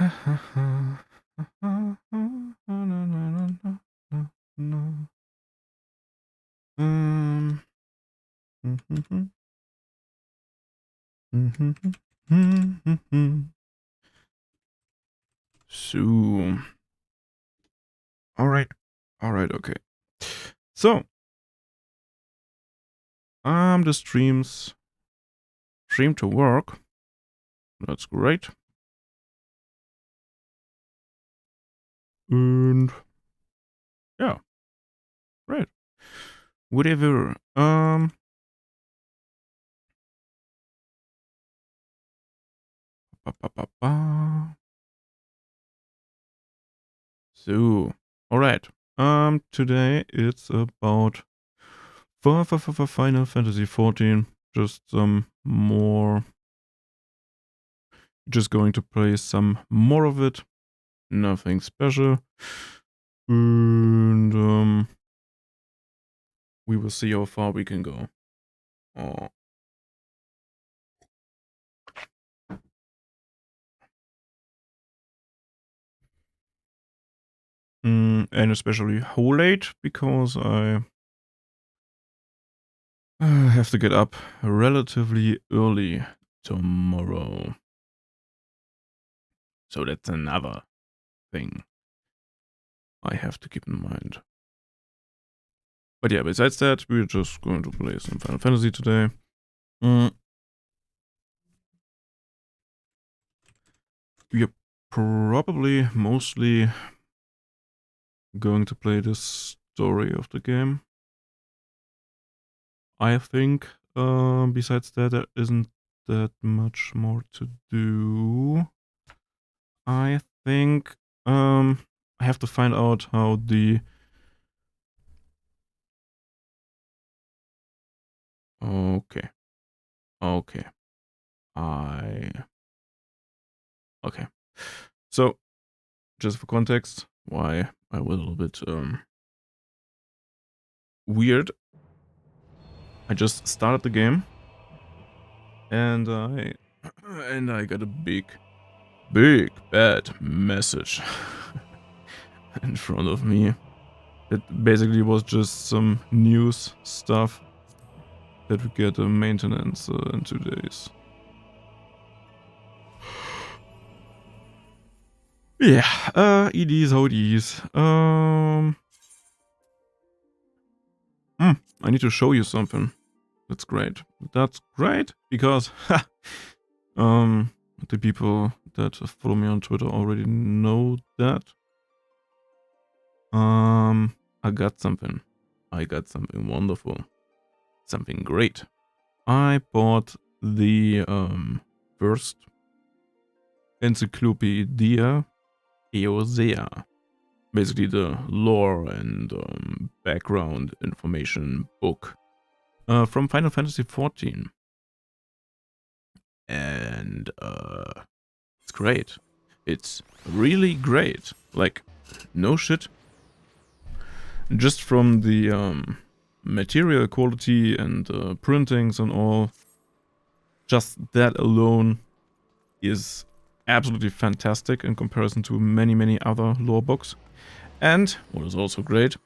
Um, So, all right, okay. So, the stream to work. That's great. And yeah, right. Whatever. Ba, ba, ba, ba. So, all right. Today it's about Final Fantasy XIV. Just some more. Just going to play some more of it. Nothing special. And we will see how far we can go. Oh. And especially how late, because I have to get up relatively early tomorrow. So that's another thing I have to keep in mind. But yeah, besides that, we're just going to play some Final Fantasy today. We are probably mostly going to play the story of the game. I think besides that, there isn't that much more to do. I think I have to find out how the okay. Okay. So just for context, why I was a little bit weird. I just started the game and I got a big bad message in front of me. It basically was just some news stuff that we get a maintenance in 2 days. Yeah, it is how it is. I need to show you something. That's great. That's great because the people that follow me on Twitter already know that. I got something. I got something wonderful. Something great. I bought the first Encyclopedia Eosea. Basically the lore and background information book from Final Fantasy XIV. And it's great. It's really great. Like, no shit. Just from the material quality and printings and all, just that alone is absolutely fantastic in comparison to many other lore books. And what is also great,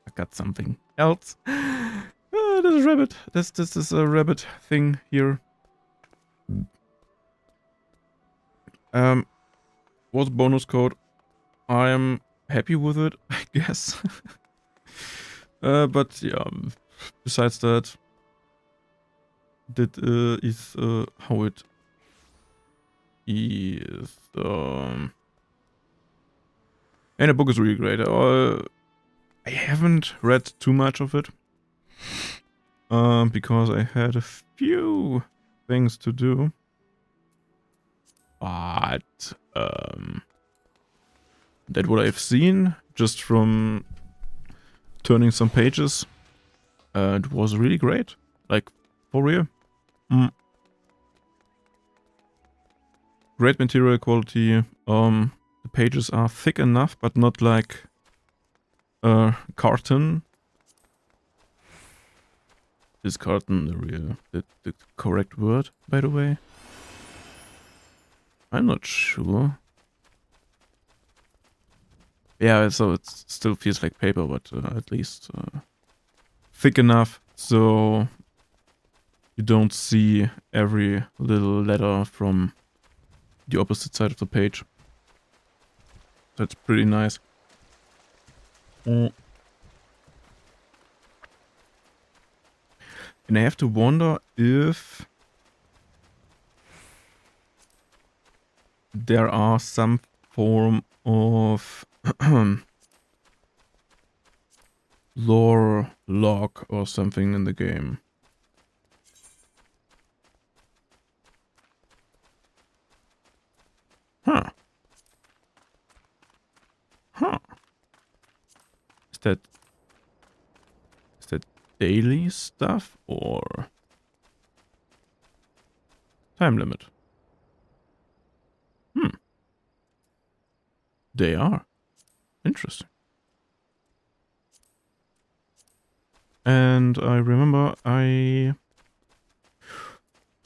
I got something else. This rabbit. This is a rabbit thing here. Was bonus code. I am happy with it, I guess. But yeah, besides that, that is how it is. And the book is really great. I haven't read too much of it because I had a few things to do. But that what I've seen just from turning some pages, it was really great. Like, for real. Great material quality. The pages are thick enough, but not like carton. Is carton the correct word, by the way? I'm not sure. Yeah, so it still feels like paper, but at least thick enough so you don't see every little letter from the opposite side of the page. That's pretty nice. And I have to wonder if there are some form of lore log or something in the game. Huh. Huh. Is that daily stuff or time limit? They are. Interesting. And I remember I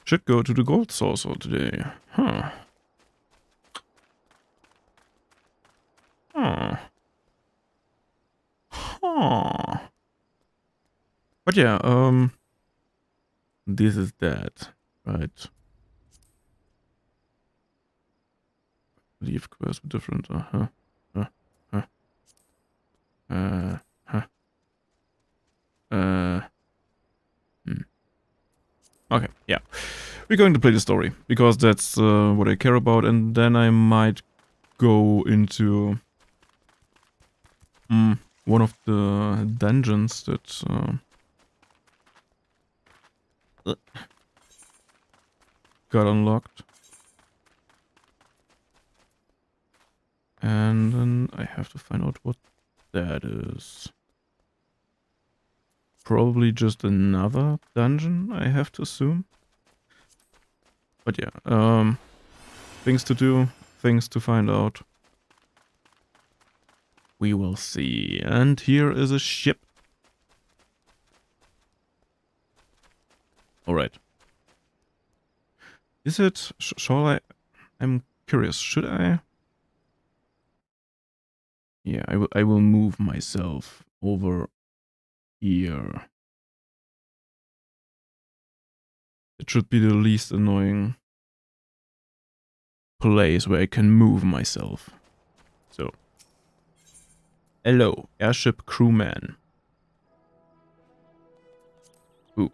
should go to the gold saucer today. Huh. Huh. Huh. But yeah, this is that, right? Leave quest different. Huh. Huh. Huh. Okay, yeah. We're going to play the story, because that's what I care about, and then I might go into one of the dungeons that got unlocked. And then I have to find out what that is. Probably just another dungeon, I have to assume. But yeah, things to do, things to find out. We will see. And here is a ship. Alright. Is it... shall I... I'm curious, should I... Yeah, I will move myself over here. It should be the least annoying place where I can move myself. So. Hello, airship crewman. Oop.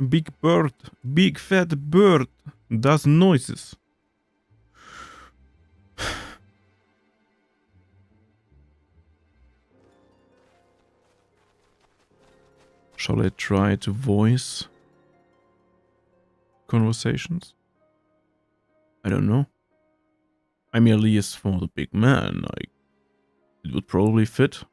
Big bird, big fat bird, does noises. Shall I try to voice conversations? I don't know. I merely is for the big man, it would probably fit.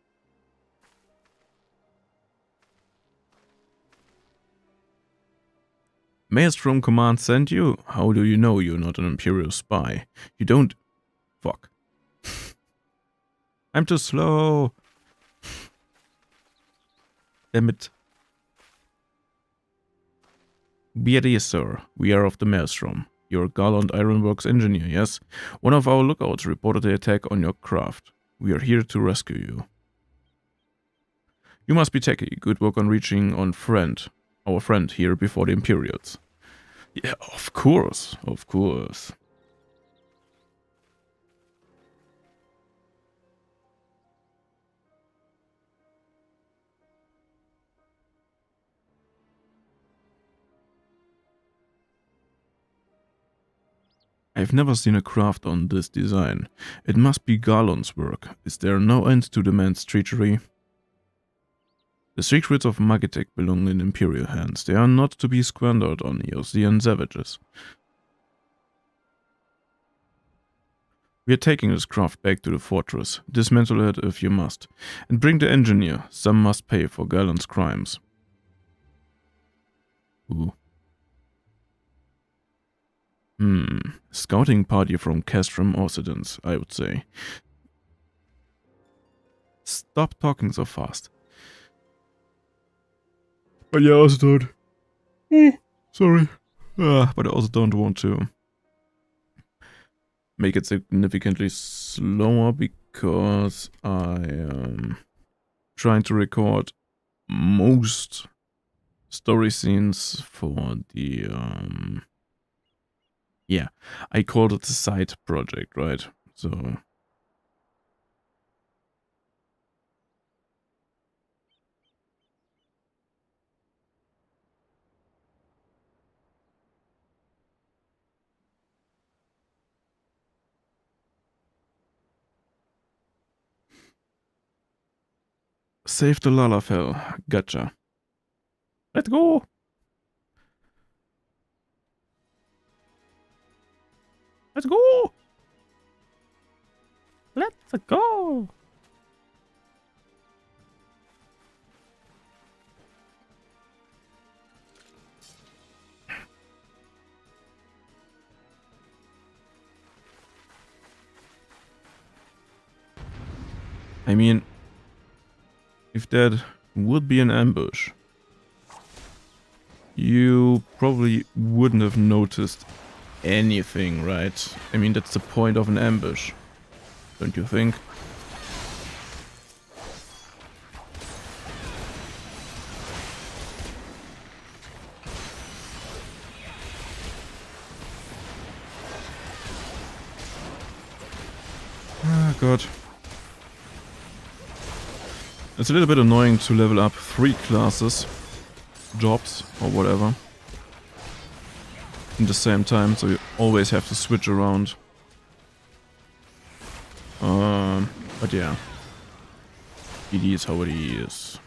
Maelstrom Command sent you? How do you know you're not an Imperial spy? You don't... Fuck. I'm too slow. Damn it. Be at ease, sir. We are of the Maelstrom. You're a gallant ironworks engineer, yes? One of our lookouts reported the attack on your craft. We are here to rescue you. You must be Teci. Good work on reaching our friend here before the Imperials. Yeah, of course, of course. I've never seen a craft on this design. It must be Garlon's work. Is there no end to the man's treachery? The secrets of Magitek belong in Imperial hands. They are not to be squandered on Eosian savages. We are taking this craft back to the fortress. Dismantle it if you must. And bring the engineer. Some must pay for Galen's crimes. Ooh. Scouting party from Castrum Occidents, I would say. Stop talking so fast. But yeah, I also don't... sorry. But I also don't want to make it significantly slower because I am trying to record most story scenes for the yeah, I called it the side project, right? So save the Lalafell. Gotcha. Let's go. Let's go. Let's go. I mean, if that would be an ambush, you probably wouldn't have noticed anything, right? I mean, that's the point of an ambush, don't you think? Ah, God. It's a little bit annoying to level up 3 classes, jobs, or whatever, in the same time, so you always have to switch around. But yeah, it is how it is.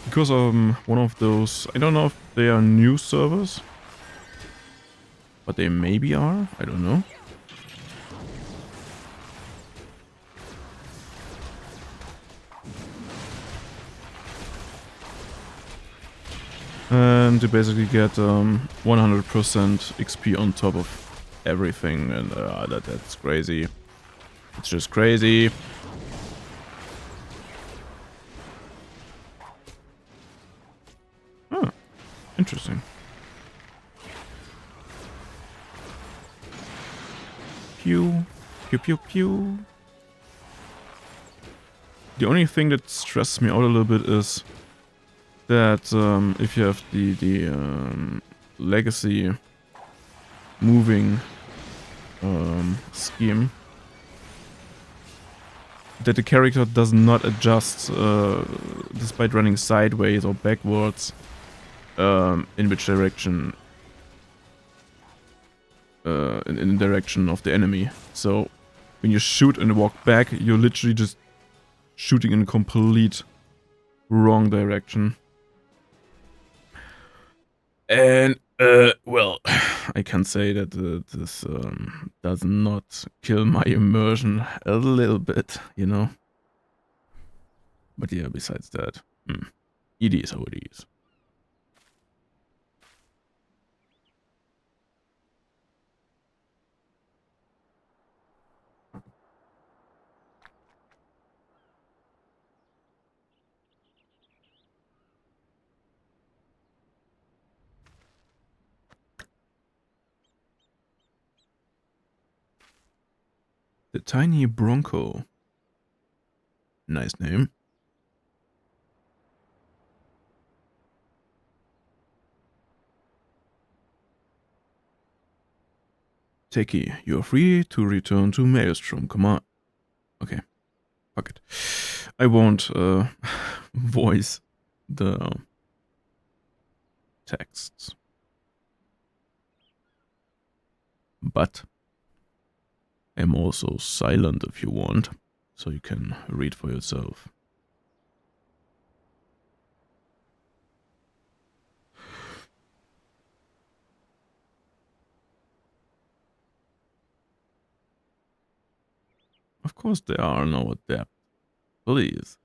Because one of those, I don't know if they are new servers, but they maybe are, I don't know. And you basically get 100% XP on top of everything, and that's crazy. It's just crazy. Oh, interesting. Pew, pew, pew, pew. The only thing that stresses me out a little bit is that if you have the legacy moving scheme, that the character does not adjust despite running sideways or backwards in which direction in the direction of the enemy. So when you shoot and walk back, you're literally just shooting in a complete wrong direction. And well, I can say that this does not kill my immersion a little bit, you know. But yeah, besides that, it is how it is. The Tiny Bronco. Nice name. Teci, you are free to return to Maelstrom. Come on. Okay. Fuck it. I won't voice the texts. But I'm also silent if you want, so you can read for yourself. course there are no debt. Please.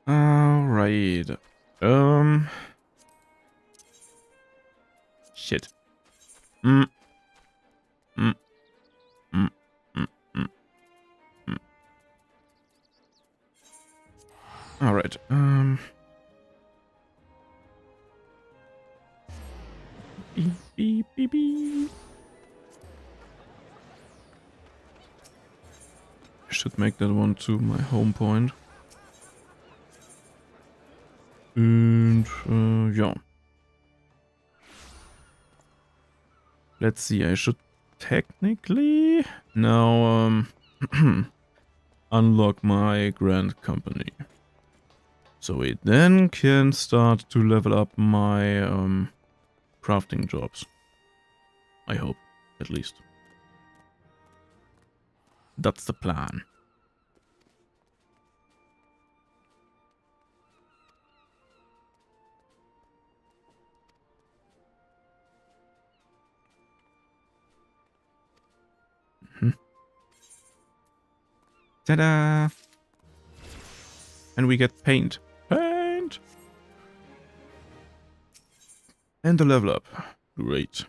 Alright. Shit. Mm. Mm. Mm. Mm. Mm. Mm. Alright. Beep, beep, beep, beep. I should make that one to my home point. And, yeah. Let's see, I should technically now, unlock my grand company. So we then can start to level up my, crafting jobs. I hope, at least. That's the plan. Ta-da! And we get paint. Paint! And the level up. Great.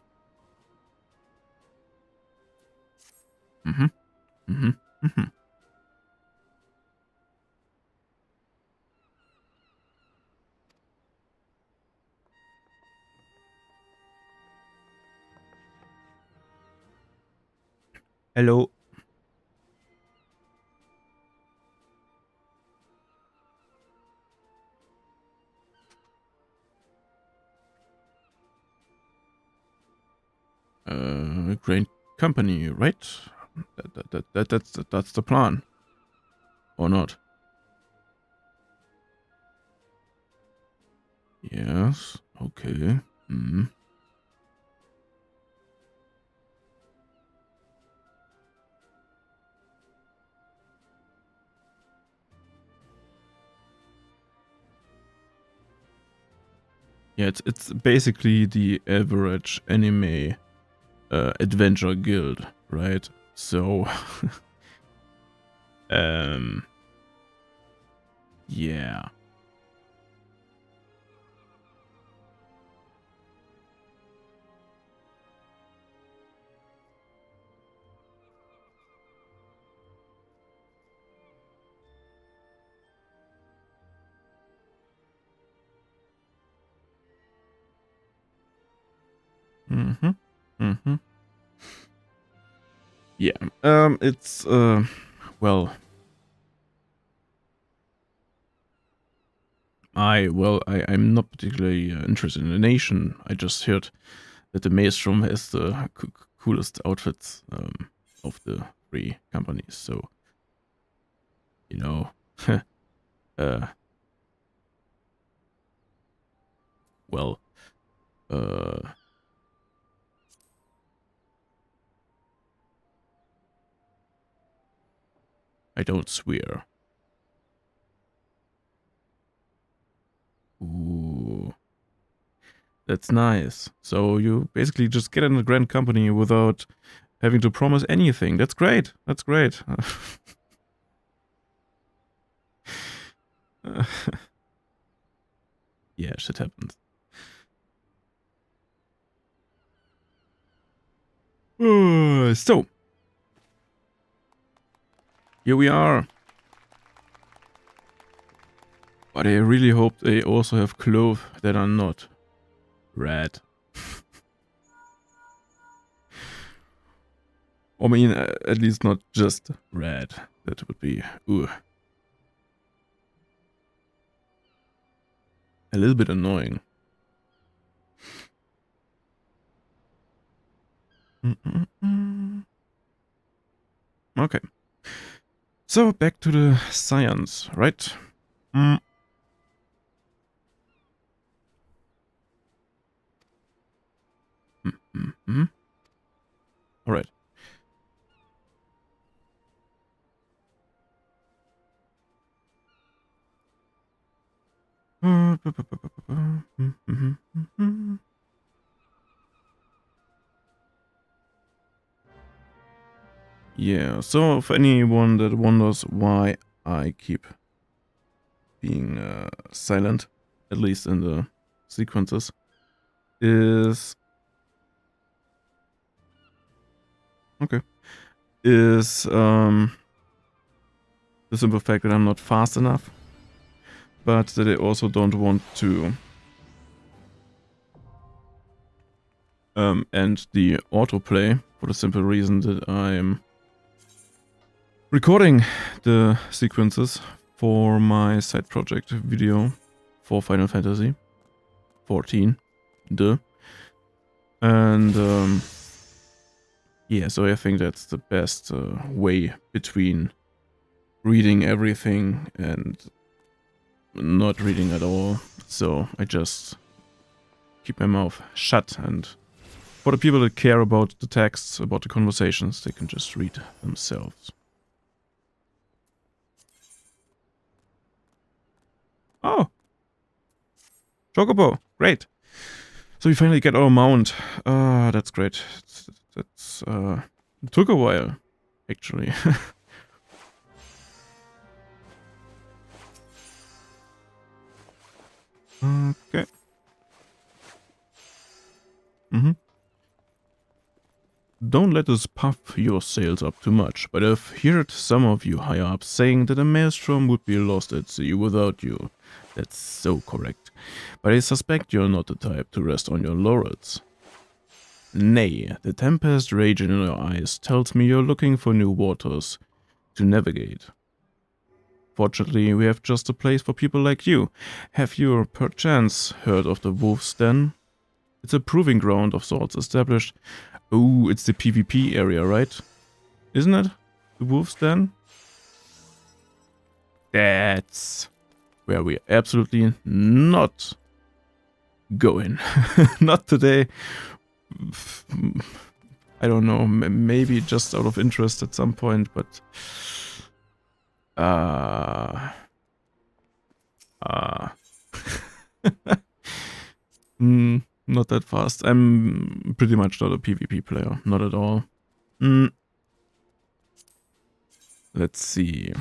Mm-hmm. Mm-hmm. Mm-hmm. Hello. Great company, right? That's the plan. Or not? Yes. Okay. Hmm. Yeah, it's basically the average anime adventure guild, right? So, yeah. Mm-hmm. Mm-hmm. Yeah. It's well, I'm not particularly interested in the nation. I just heard that the Maelstrom has the coolest outfits of the three companies. So, you know, uh, well, uh, I don't swear. Ooh, that's nice. So you basically just get in a grand company without having to promise anything. That's great. That's great. Yeah, shit happens. So, here we are. But I really hope they also have clothes that are not red. I mean, at least not just red. That would be a little bit annoying. Okay. So back to the science, right? All right. Yeah, so for anyone that wonders why I keep being silent, at least in the sequences, is the simple fact that I'm not fast enough, but that I also don't want to end the autoplay for the simple reason that I'm recording the sequences for my side project video for Final Fantasy XIV. And yeah, so I think that's the best way between reading everything and not reading at all. So I just keep my mouth shut, and for the people that care about the texts, about the conversations, they can just read themselves. Oh! Chocobo! Great! So we finally get our mount. That's great. That's it took a while, actually. Okay. Don't let us puff your sails up too much, but I've heard some of you higher up saying that a maelstrom would be lost at sea without you. That's so correct. But I suspect you're not the type to rest on your laurels. Nay, the tempest raging in your eyes tells me you're looking for new waters to navigate. Fortunately, we have just a place for people like you. Have you, perchance, heard of the Wolf's Den? It's a proving ground of sorts established. Oh, it's the PvP area, right? Isn't it? The Wolf's Den? That's where we're absolutely not going. Not today. I don't know, maybe just out of interest at some point, but not that fast. I'm pretty much not a PvP player, not at all. Let's see.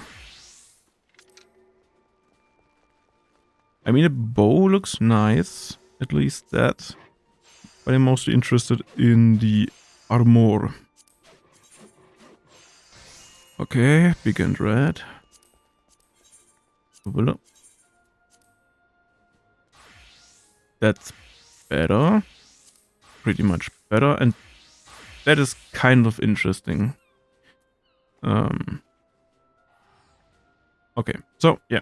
I mean, a bow looks nice, at least that. But I'm mostly interested in the armor. Okay, big and red. That's better. Pretty much better, and that is kind of interesting. Okay, so yeah,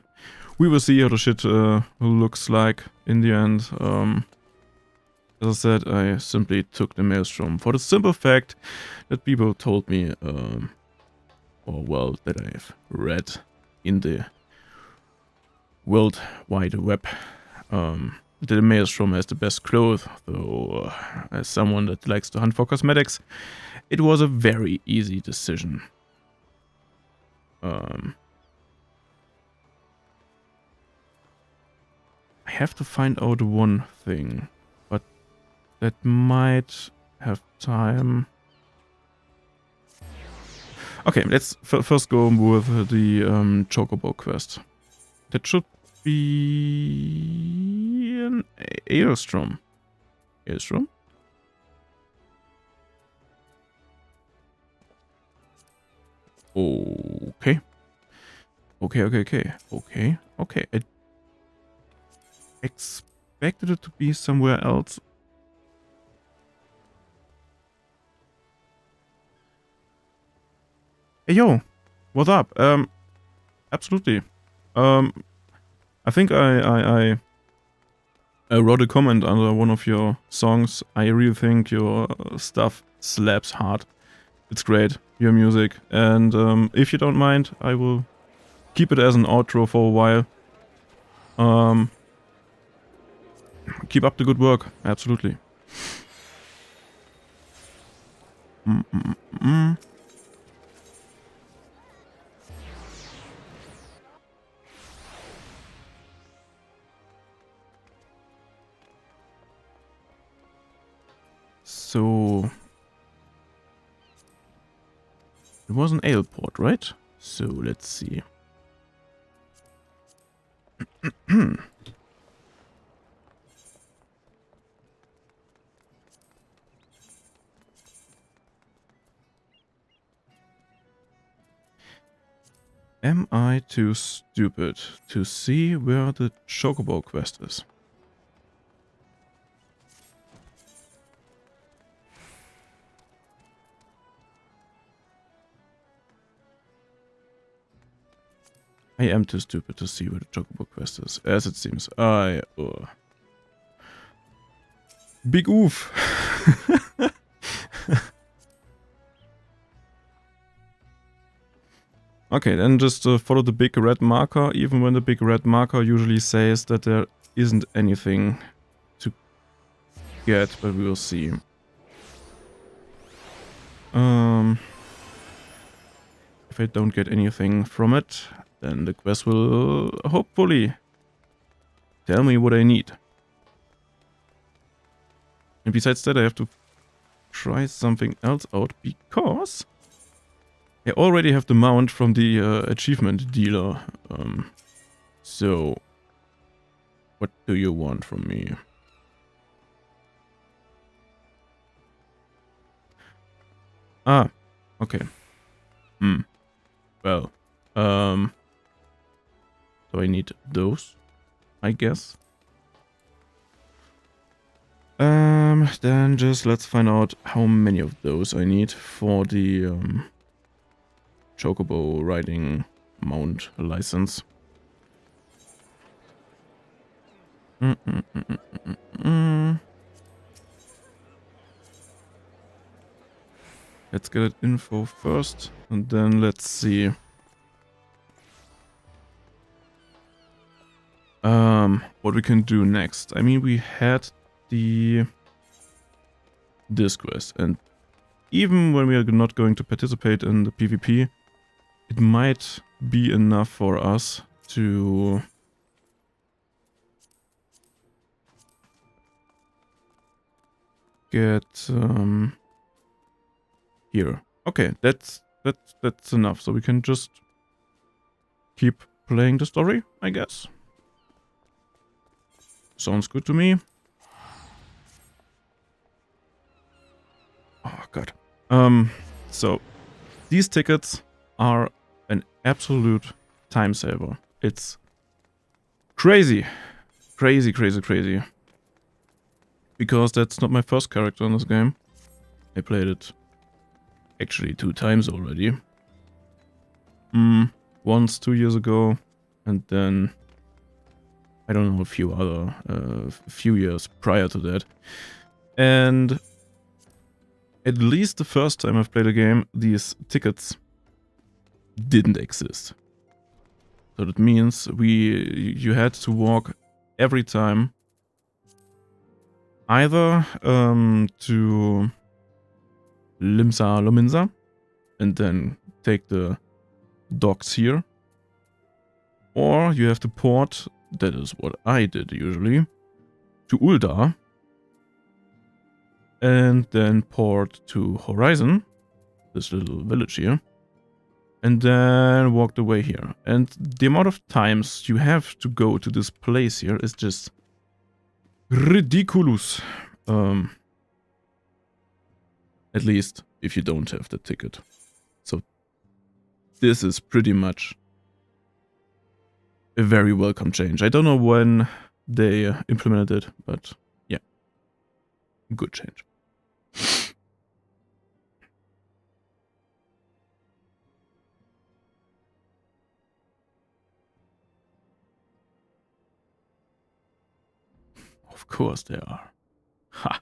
we will see how the shit looks like in the end. As I said, I simply took the maelstrom for the simple fact that people told me, or well, that I've read in the World Wide Web, that the maelstrom has the best clothes. Though, as someone that likes to hunt for cosmetics, it was a very easy decision. I have to find out one thing, but that might have time. Okay, let's first go with the Chocobo quest. That should be an Aelstrom. Aelstrom? Okay. Okay. I expected it to be somewhere else. Hey yo, what's up? Absolutely. I think I wrote a comment under one of your songs. I really think your stuff slaps hard. It's great, your music. And if you don't mind, I will keep it as an outro for a while. Keep up the good work, absolutely. So It was an ale port, right? So let's see. Am I too stupid to see where the Chocobo quest is? I am too stupid to see where the Chocobo quest is, as it seems. Big oof! Okay, then just follow the big red marker, even when the big red marker usually says that there isn't anything to get, but we will see. If I don't get anything from it, then the quest will hopefully tell me what I need. And besides that, I have to try something else out, because I already have the mount from the achievement dealer. So, what do you want from me? Ah, okay. Well, so I need those, I guess. Then just let's find out how many of those I need for the Chocobo riding mount license. Let's get info first, and then let's see. What we can do next. I mean, we had this quest, and even when we are not going to participate in the PvP, it might be enough for us to get here. Okay, that's enough. So we can just keep playing the story, I guess. Sounds good to me. Oh god. So these tickets are an absolute time saver. It's crazy. Crazy, crazy, crazy. Because that's not my first character in this game. I played it actually 2 times already. Once 2 years ago, and then I don't know, a few years prior to that. And at least the first time I've played a game, these tickets didn't exist. So that means you had to walk every time either to Limsa Lominsa and then take the docks here, or you have to port, that is what I did usually, to Uldar, and then port to Horizon, this little village here, and then walk the way here. And the amount of times you have to go to this place here is just ridiculous. At least if you don't have the ticket. So this is pretty much a very welcome change. I don't know when they implemented it, but yeah, good change. Of course there are. Ha!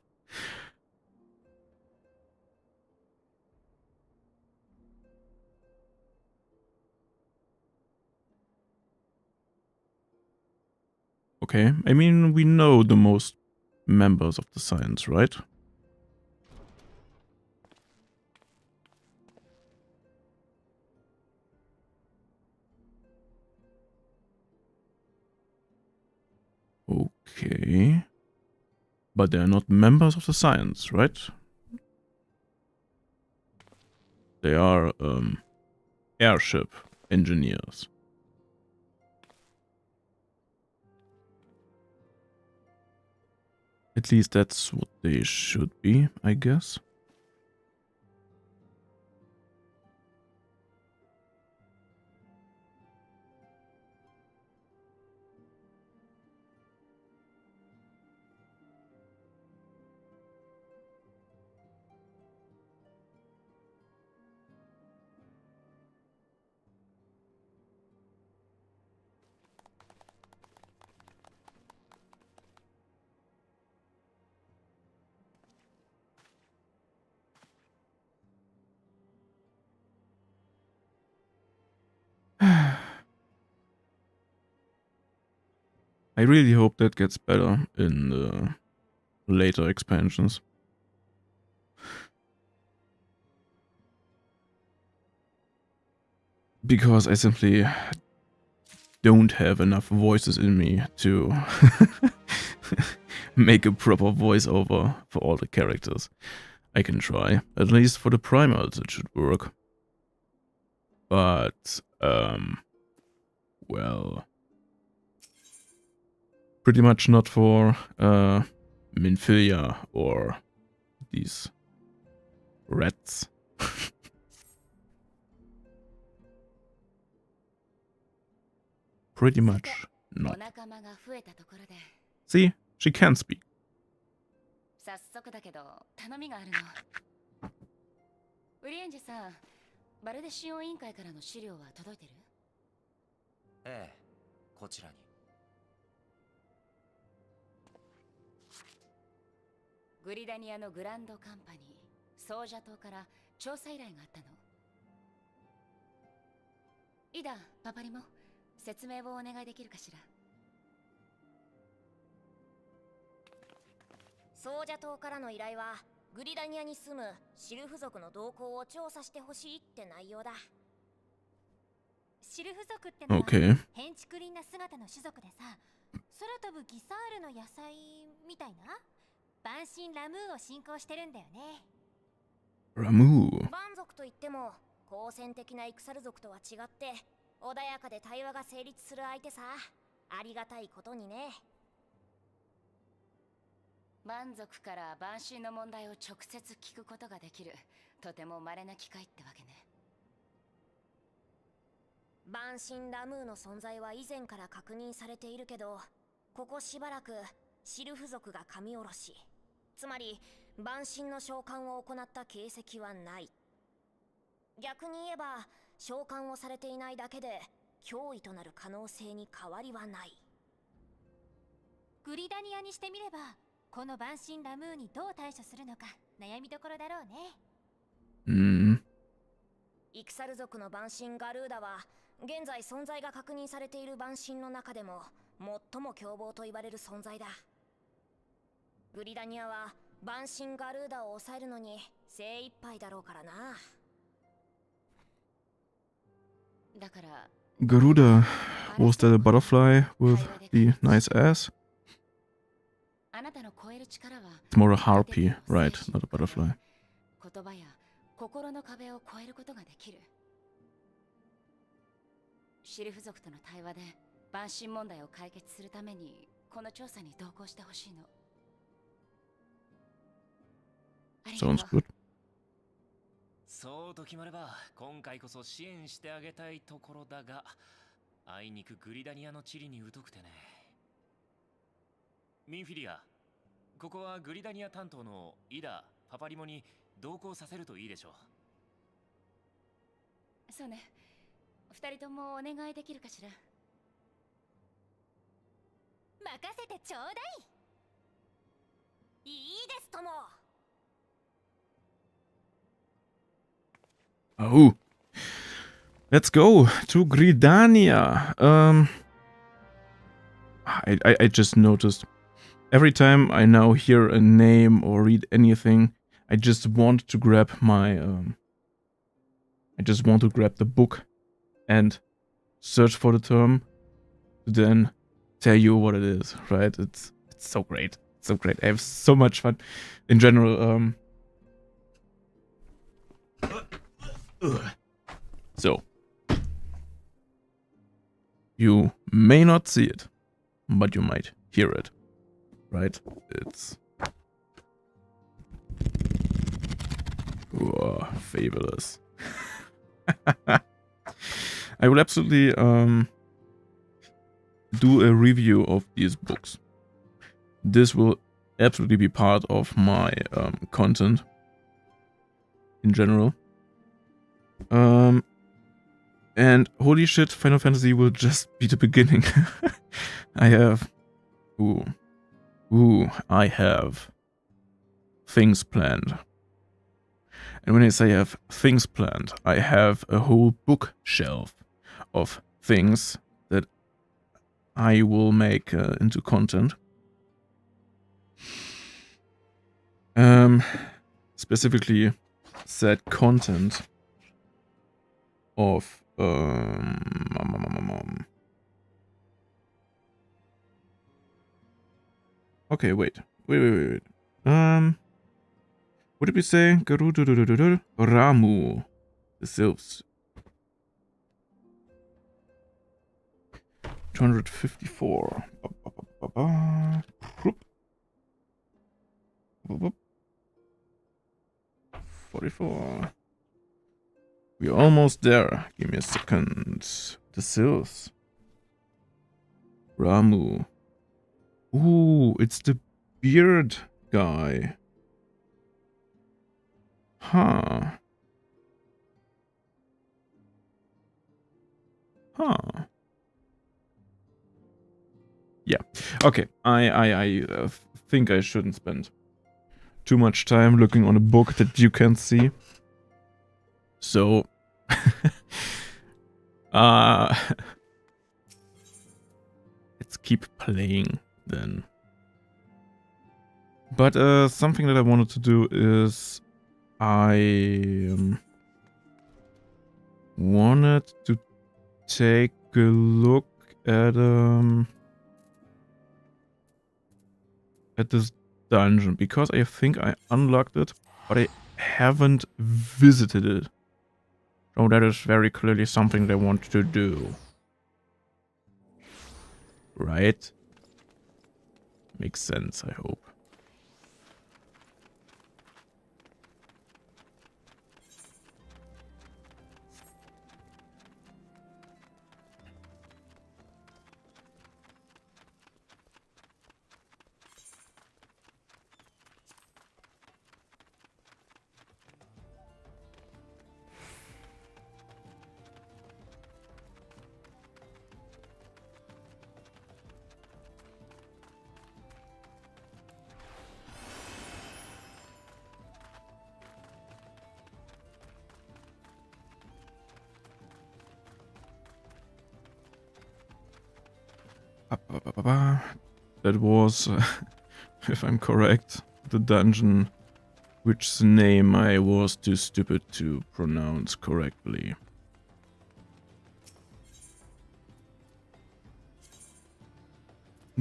Okay, I mean, we know the most members of the Science, right? Okay. But they're not members of the Science, right? They are airship engineers. At least that's what they should be, I guess. I really hope that gets better in the later expansions. Because I simply don't have enough voices in me to make a proper voiceover for all the characters. I can try. At least for the Primals it should work. But, well... pretty much not for Minfilia or these rats. Pretty much not. See, she can speak. 早速だけど頼みがあるの。ウリエンジさん、バルデシオン委員会からの資料は届いてる？ええ、こちらに。グリダニアのグランドカンパニー、ソージャ島から調査依頼があったの。イダ、パパリも説明をお願いできるかしら。ソージャ島からの依頼はグリダニアに住むシルフ族の動向を調査してほしいって内容だ。シルフ族ってのは Okay. 変築林な姿の種族でさ、空飛ぶギサールの野菜みたいな万神ラムーを信仰してるんだよね。Ramu. 蛮族といっても好戦的なイクサル族とは違って穏やかで対話が成立する相手さ。ありがたいことにね。蛮族から万神の問題を直接聞くことができる、とても稀な機会ってわけね。万神ラムーの存在は以前から確認されているけど、ここしばらくシルフ族が神下ろし、つまり万神の召喚を行った形跡はない。逆に言えば召喚をされていないだけで脅威となる可能性に変わりはない。グリダニアにしてみれば、この万神ラムーにどう対処するのか悩みどころだろうね。イクサル族の万神ガルーダは現在存在が確認されている万神の中でも最も凶暴と言われる存在だ。グリダニアは万神ガルーダを抑えるのに精一杯だろうからな。だから Garuda. Was that a butterfly with the nice ass? あなたの超える力は It's more a harpy, right? Not a butterfly. 言葉や心の壁を越えることができる。シルフ族との対話で万神問題を解決するためにこの調査に同行してほしいの。ありがとう。 Sounds good. そうと決まれば今回こそ支援してあげたいところだが、あいにくグリダニアの地理に疎くてね。ミンフィリア、ここはグリダニア担当のイダ、パパリモに同行させるといいでしょう。そうね。二人ともお願いできるかしら。任せてちょうだい。いいですとも。Oh. Let's go to Gridania. I just noticed. Every time I now hear a name or read anything, I just want to grab my I just want to grab the book and search for the term, then tell you what it is, right? It's so great. It's so great. I have so much fun. In general, Ugh. So, you may not see it, but you might hear it, right? It's fabulous. I will absolutely do a review of these books. This will absolutely be part of my content in general. And holy shit, Final Fantasy will just be the beginning. I have I have things planned. And when I say I have things planned, I have a whole bookshelf of things that I will make into content. Specifically said content of okay, wait. What did we say? Ramu. The Sylphs. 254. 44. We're almost there. Give me a second. The Sylphs. Ramu. Ooh, it's the beard guy. Huh. Yeah. Okay. I think I shouldn't spend too much time looking on a book that you can't see. So, let's keep playing then. But something that I wanted to do is I wanted to take a look at this dungeon because I think I unlocked it, but I haven't visited it. So that is very clearly something they want to do. Right? Makes sense, I hope. That was, if I'm correct, the dungeon which name I was too stupid to pronounce correctly.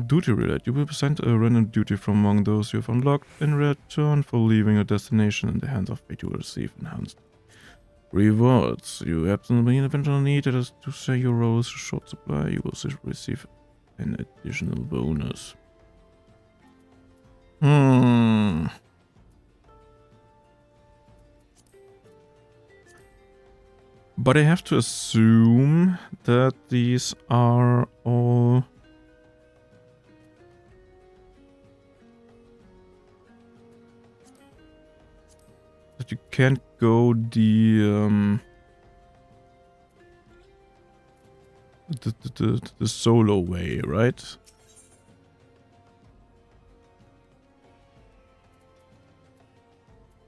Duty roulette. You will be sent a random duty from among those you have unlocked in return for leaving a destination in the hands of fate. You will receive enhanced rewards. You absolutely eventually need it to say your roll is a short supply. You will receive an additional bonus. But I have to assume that these are all that you can't go the solo way, right?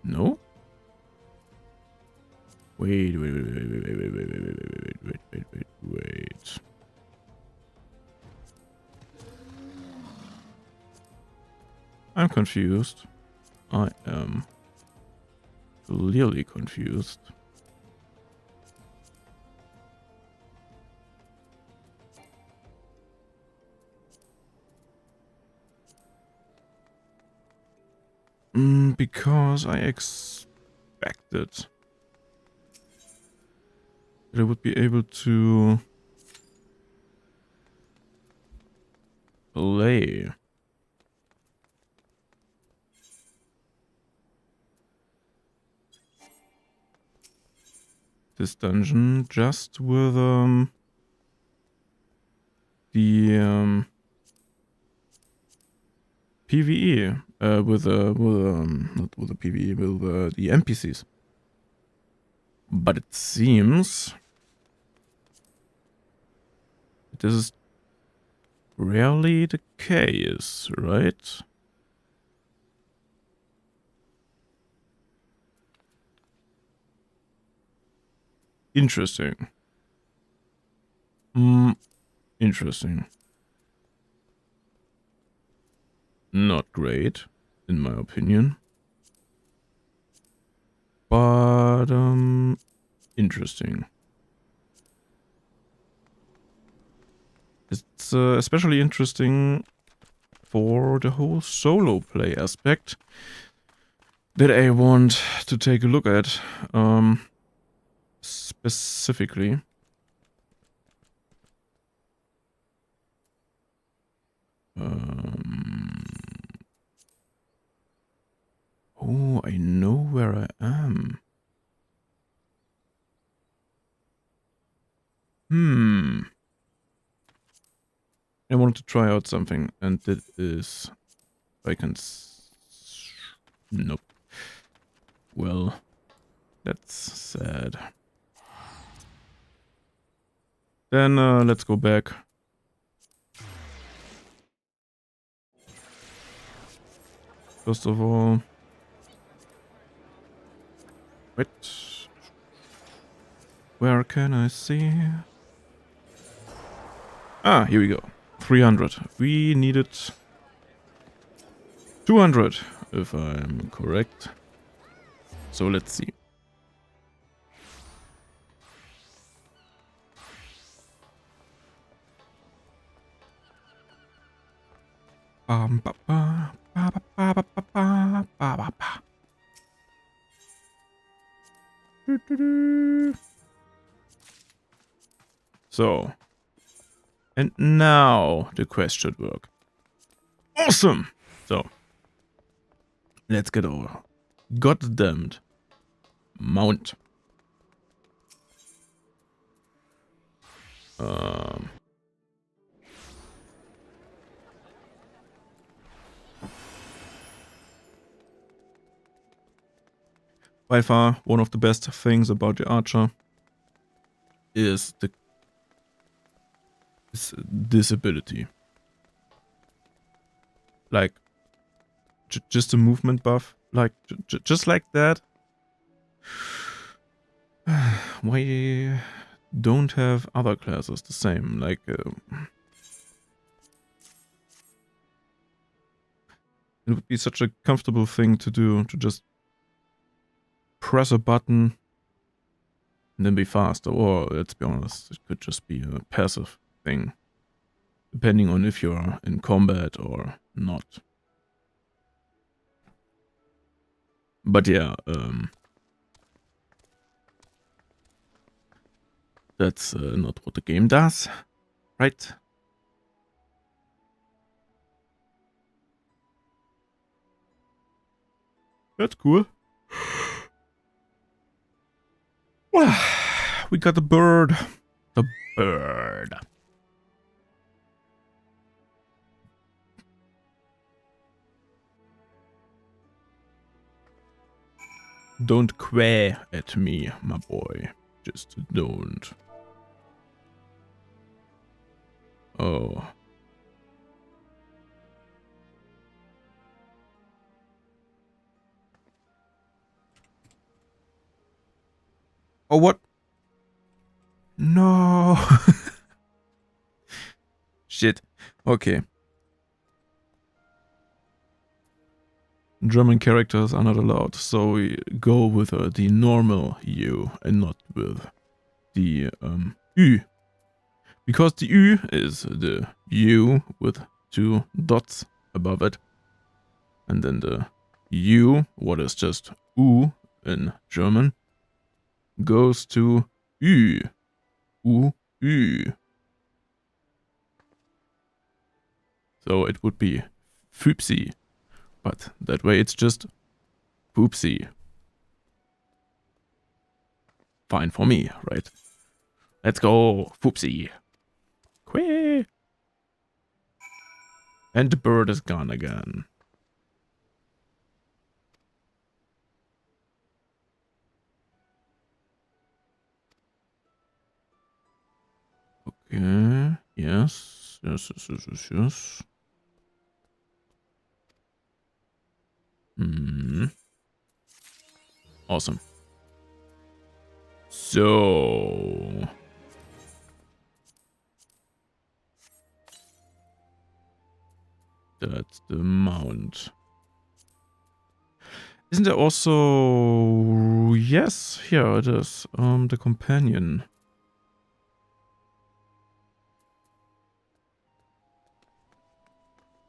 No? Wait. I'm confused. I am clearly confused. Because I expected that I would be able to play. This dungeon just with the PvE with not with the PvE with the NPCs. But it seems this is rarely the case, right? Interesting. Interesting. Not great, in my opinion. But, interesting. It's especially interesting for the whole solo play aspect that I want to take a look at, specifically. Oh, I know where I am. I wanted to try out something, and it is... I can... Nope. Well, that's sad. Then let's go back. First of all... Wait. Where can I see? Ah, here we go. 300. We needed 200, if I'm correct. So let's see. So, and now the quest should work. Awesome! So, let's get over. Goddamned mount. By far, one of the best things about the Archer is this ability. Like, just a movement buff, like, just like that. Why don't have other classes the same? Like, it would be such a comfortable thing to do, to just press a button and then be faster. Or, let's be honest, it could just be a passive thing, depending on if you're in combat or not. But yeah, that's not what the game does, right? That's cool. We got the bird. The bird. Don't quack at me, my boy. Just don't. Oh. Oh, what? No. Shit. Okay. German characters are not allowed, so we go with the normal U and not with the U. Because the U is the U with 2 dots above it. And then the U, what is just U in German, goes to Ü U, Ü. So it would be Füpsi. But that way it's just Poopsie. Fine for me, right? Let's go, Foopsie. Quee. And the bird is gone again. Okay, yes. Awesome. So... that's the mount. Isn't there also... yes, here it is. The companion.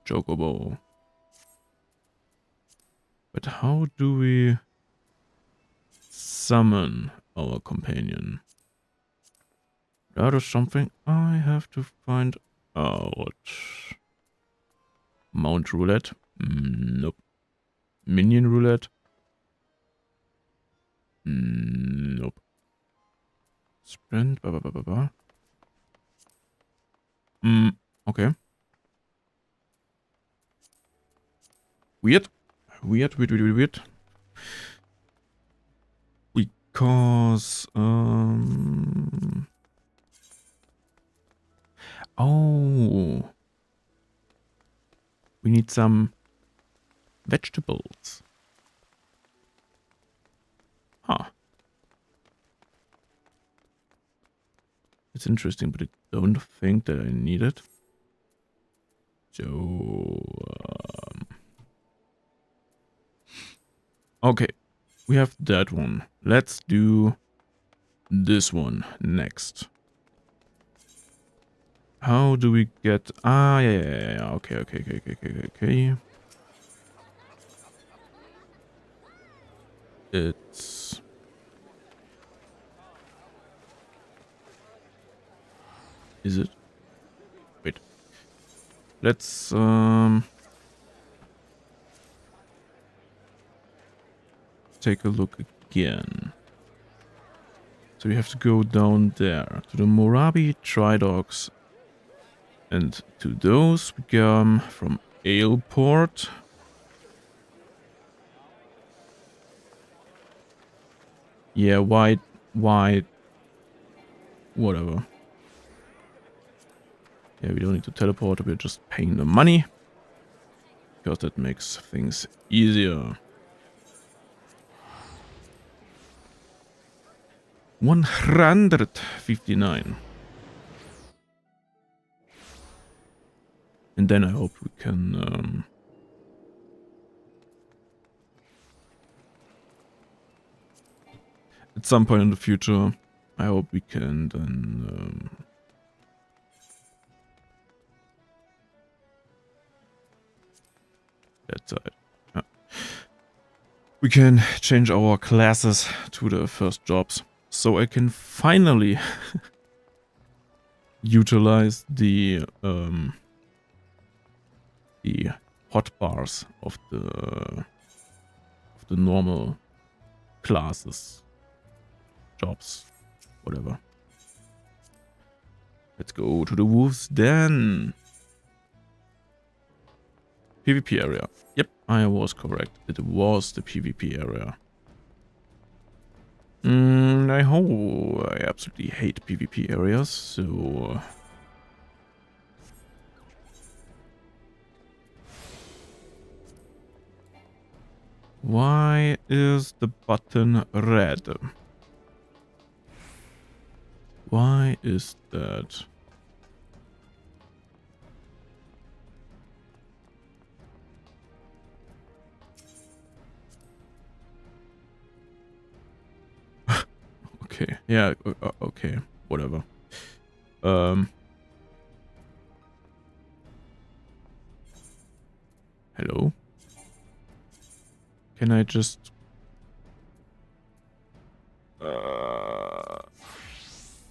Chocobo. But how do we summon our companion? That is something I have to find out. Mount roulette? Nope. Minion roulette? Nope. Sprint? Okay. Weird. Because, oh. We need some vegetables. Huh. It's interesting, but I don't think that I need it. So, okay. We have that one. Let's do this one next. How do we get... ah, yeah. Okay. It's... is it? Wait. Let's, take a look again. So we have to go down there to the Morabi Tridogs. And to those we come from Aleport. Yeah, why, whatever. Yeah, we don't need to teleport, we're just paying the money. Because that makes things easier. 159. And then I hope we can... at some point in the future, I hope we can then... that side. Yeah. We can change our classes to the first jobs. So I can finally utilize the hotbars of the normal classes, jobs, whatever. Let's go to the Wolves Den. PvP area. Yep, I was correct. It was the PvP area. I absolutely hate PvP areas, so... why is the button red? Why is that? Okay, yeah, okay, whatever. Hello? Can I just...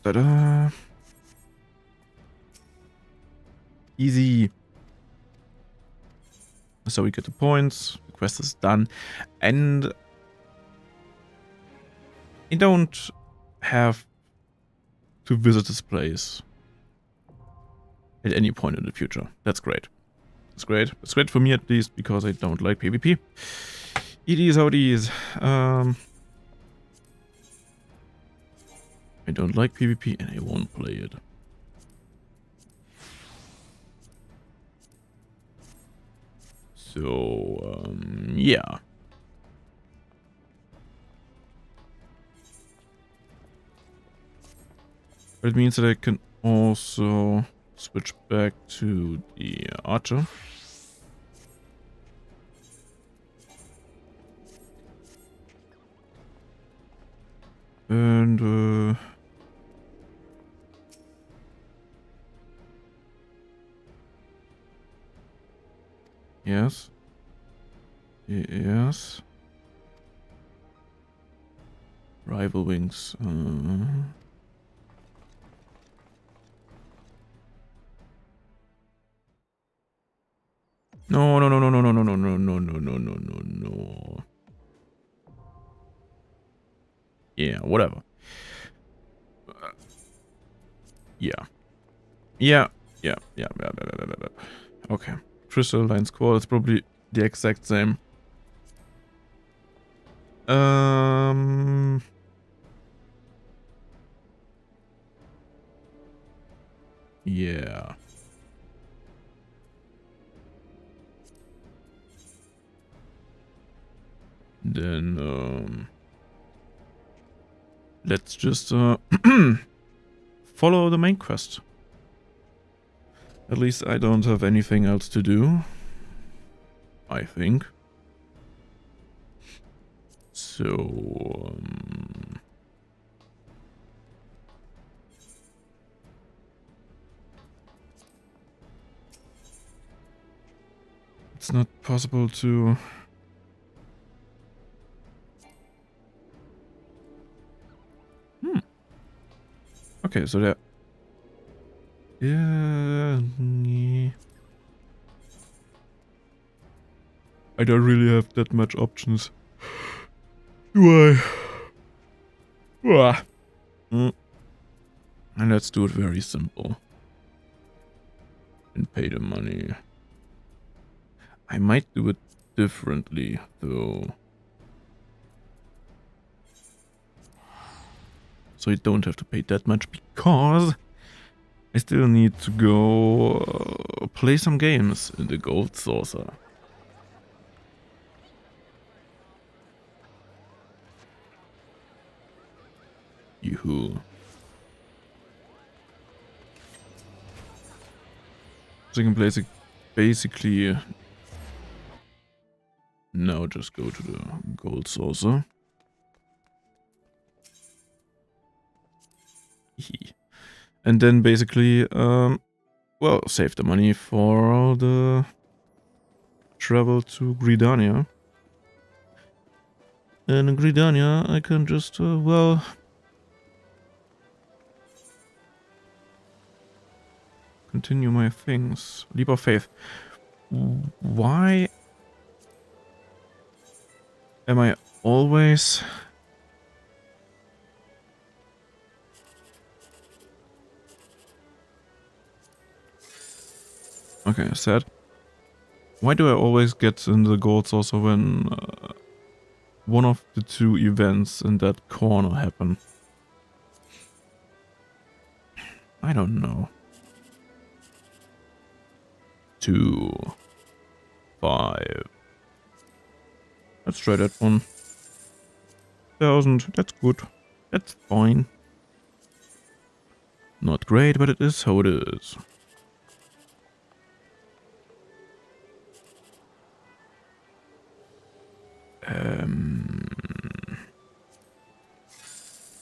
Ta-da. Easy. So we get the points. The quest is done. And I don't have to visit this place at any point in the future. That's great. It's great. It's great for me at least because I don't like PvP. It is how it is. I don't like PvP and I won't play it. So, yeah. But it means that I can also switch back to the archer. And, yes. Yes. Rival wings. No, no, no, no, no, no, no, no, no, no, no, no, no, no, no. Yeah, whatever. Yeah. Yeah. Yeah. Yeah. Okay. Crystalline Squall is probably the exact same. Yeah. Then let's just follow the main quest. At least I don't have anything else to do, I think. So it's not possible to Okay, so there. Yeah. I don't really have that much options. Do I? And let's do it very simple. And pay the money. I might do it differently, though. So you don't have to pay that much because I still need to go play some games in the Gold Saucer. Yoo-hoo. So you can basically now just go to the Gold Saucer. And then basically, well, save the money for the travel to Gridania. And in Gridania, I can just, well, continue my things. Leap of faith. Why am I always... Okay, sad. Why do I always get in the gold saucer when one of the two events in that corner happen? I don't know. 2, 5. Let's try that one. 1,000. That's good. That's fine. Not great, but it is how it is.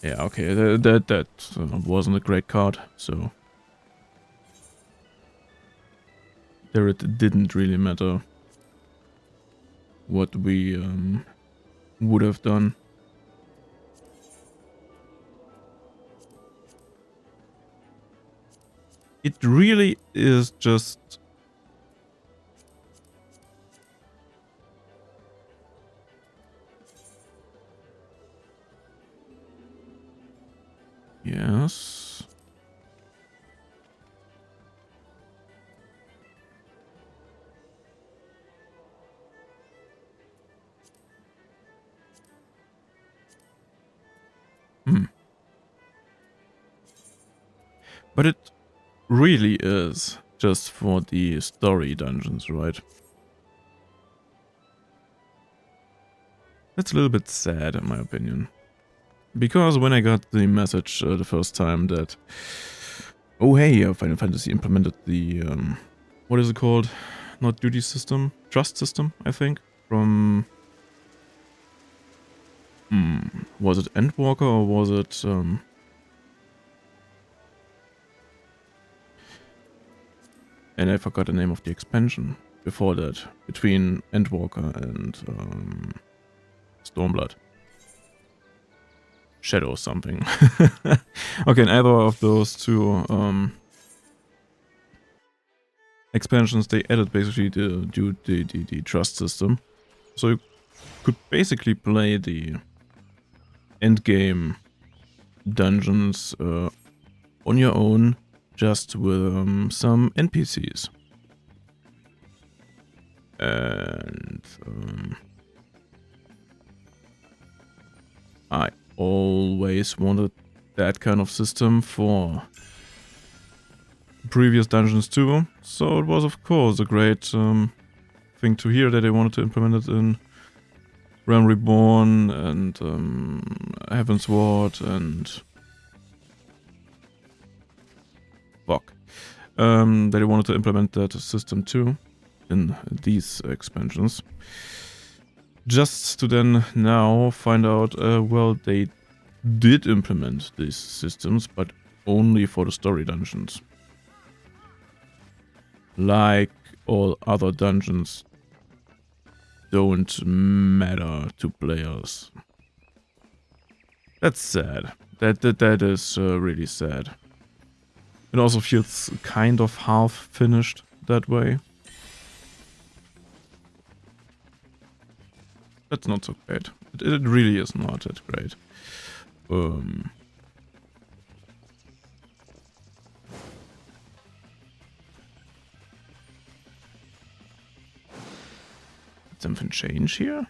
Yeah, okay, that wasn't a great card, so there it didn't really matter what we would have done. It really is just... Yes. But it really is just for the story dungeons, right? That's a little bit sad in my opinion. Because when I got the message the first time that, oh hey, Final Fantasy implemented the, what is it called? Not duty system, trust system, I think, from, was it Endwalker or was it, and I forgot the name of the expansion before that, between Endwalker and Stormblood. Shadow something. Okay, in either of those two expansions, they added basically the trust system. So you could basically play the endgame dungeons on your own, just with some NPCs. And I always wanted that kind of system for previous dungeons too, so it was of course a great thing to hear that they wanted to implement it in Realm Reborn and Heavensward and fuck. That they wanted to implement that system too in these expansions. Just to then now find out, well, they did implement these systems, but only for the story dungeons. Like all other dungeons don't matter to players. That's sad. That is really sad. It also feels kind of half finished that way. That's not so great. It really is not that great. Did something change here?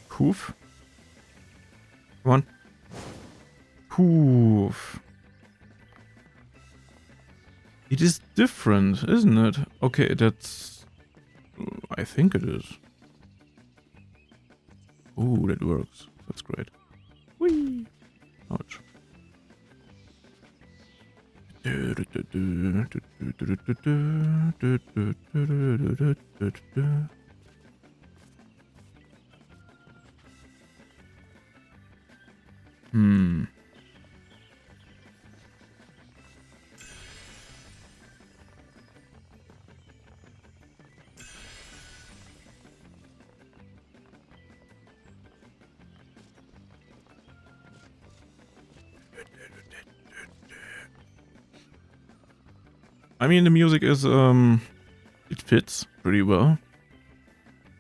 Hoof? Come on. Hoof. It is different, isn't it? Okay, that's... I think it is. Ooh, that works. That's great. Whee! Ouch. I mean, the music is, it fits pretty well.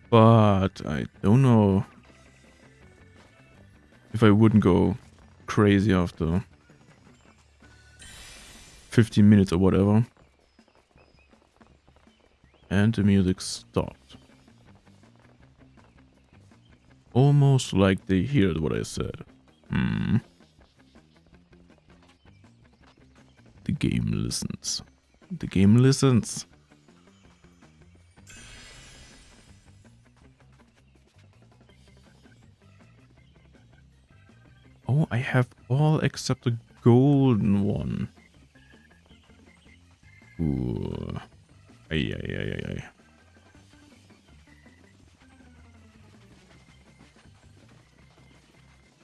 But I don't know if I wouldn't go crazy after 15 minutes or whatever. And the music stopped. Almost like they heard what I said. The game listens. The game listens. Oh, I have all except the golden one. Ooh. Ay.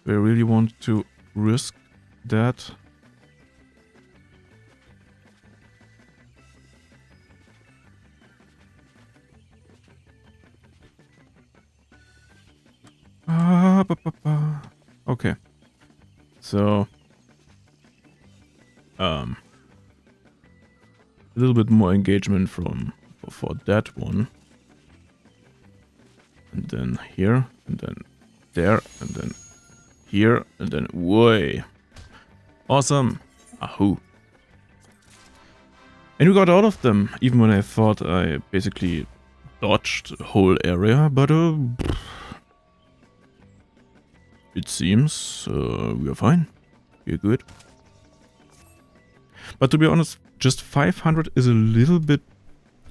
Do I really want to risk that? Okay. So, a little bit more engagement for that one. And then here, and then there, and then here, and then way. Awesome. Ahoo. And we got all of them, even when I thought I basically dodged the whole area, but it seems we are fine. We're good. But to be honest, just 500 is a little bit...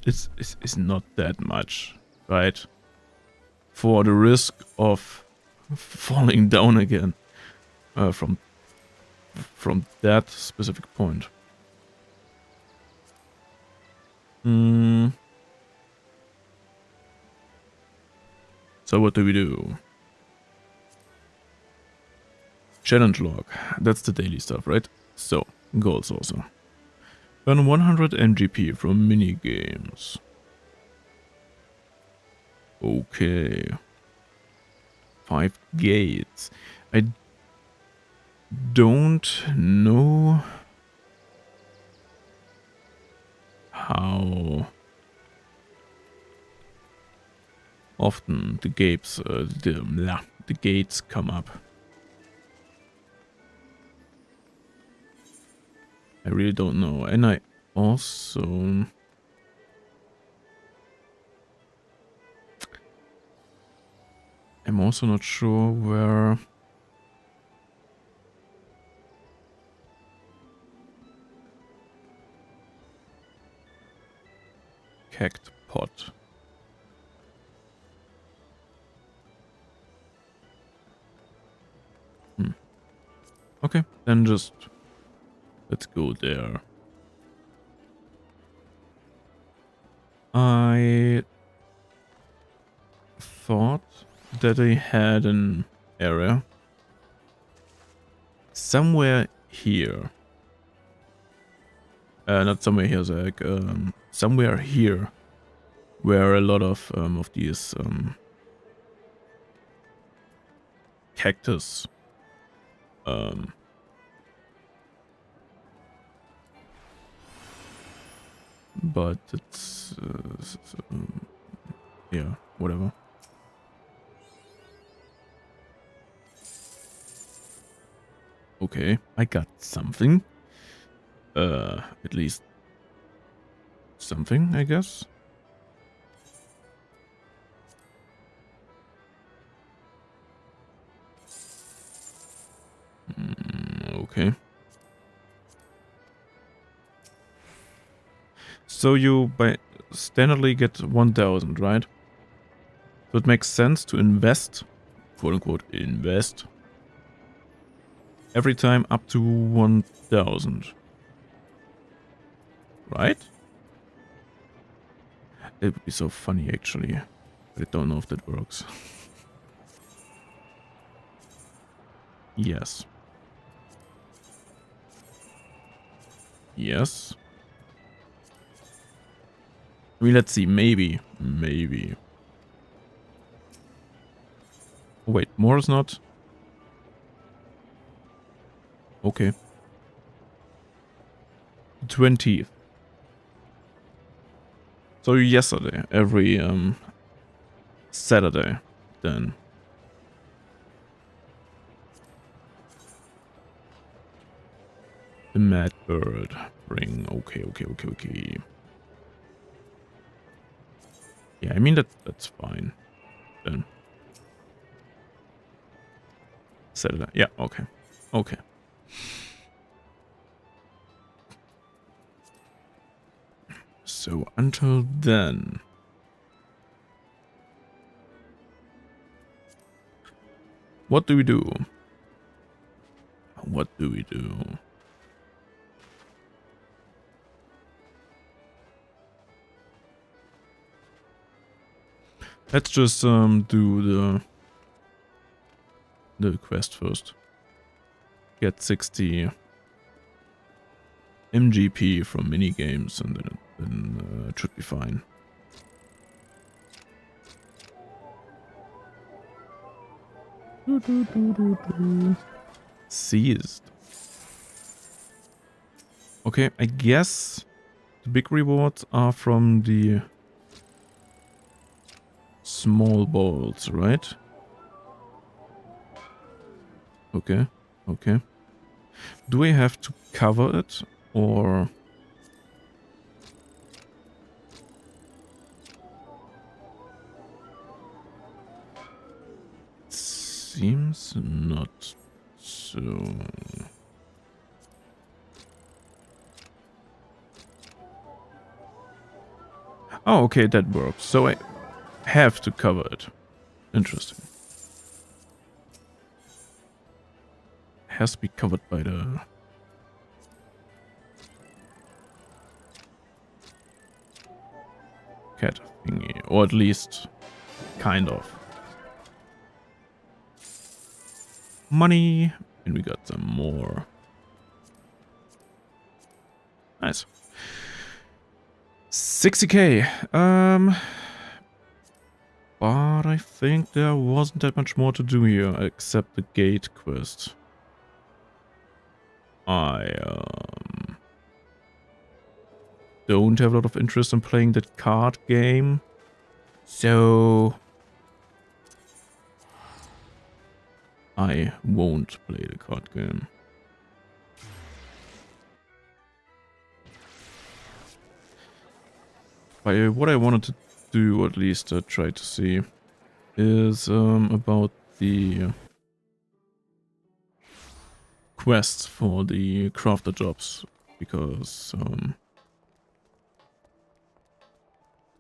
It's not that much, right? For the risk of falling down again from that specific point. So what do we do? Challenge log. That's the daily stuff, right? So, goals also. Earn 100 MGP from mini games. Okay. 5 gates. I don't know how often the gates come up. I really don't know. And I also... I'm also not sure where... Cactus pot. Okay, then just... Let's go there. I thought that I had an area somewhere here. Not somewhere here, Zach. Somewhere here, where a lot of these cactus but it's yeah, whatever. Okay, I got something. At least something, I guess. Okay. So you by standardly get 1000, right? So it makes sense to invest, quote unquote, invest every time up to 1000. Right? It would be so funny actually, but I don't know if that works. Yes. Yes. I mean, let's see. Maybe. Maybe. Oh, wait. More is not. Okay. 20th. So yesterday. Every Saturday. Then. The Mad Bird ring. Okay, okay, okay, okay. Yeah, I mean that's fine. Then. Saturday. Yeah, okay. Okay. So until then. What do we do? What do we do? Let's just do the quest first. Get 60 MGP from minigames and then it should be fine. Seized. Okay, I guess the big rewards are from the small balls, right? Okay, okay. Do I have to cover it, or... Seems not so... Oh, okay, that works. So I have to cover it. Interesting. Has to be covered by the... cat thingy. Or at least, kind of. Money. And we got some more. Nice. 60k. But I think there wasn't that much more to do here except the gate quest. I don't have a lot of interest in playing that card game. So I won't play the card game. What I wanted to do, or at least try to see, is about the quests for the crafter jobs, because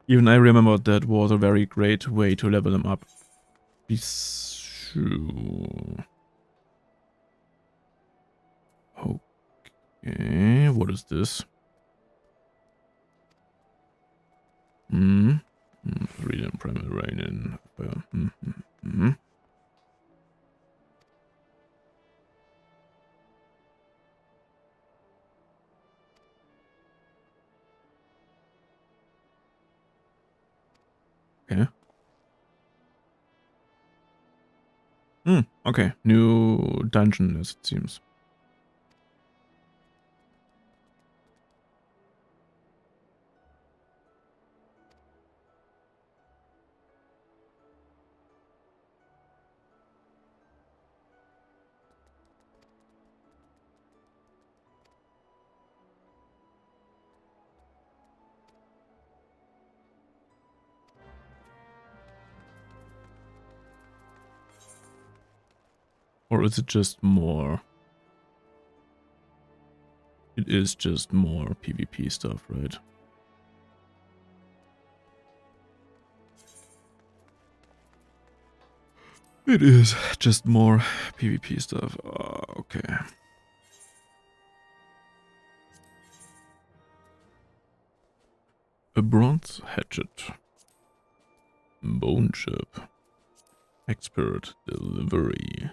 even I remember that was a very great way to level them up. Okay, what is this? Read primal rain in Okay. Okay. New dungeon, as it seems. Or is it just more? It is just more PvP stuff, right? It is just more PvP stuff. Okay. A bronze hatchet. Bone chip. Expert delivery.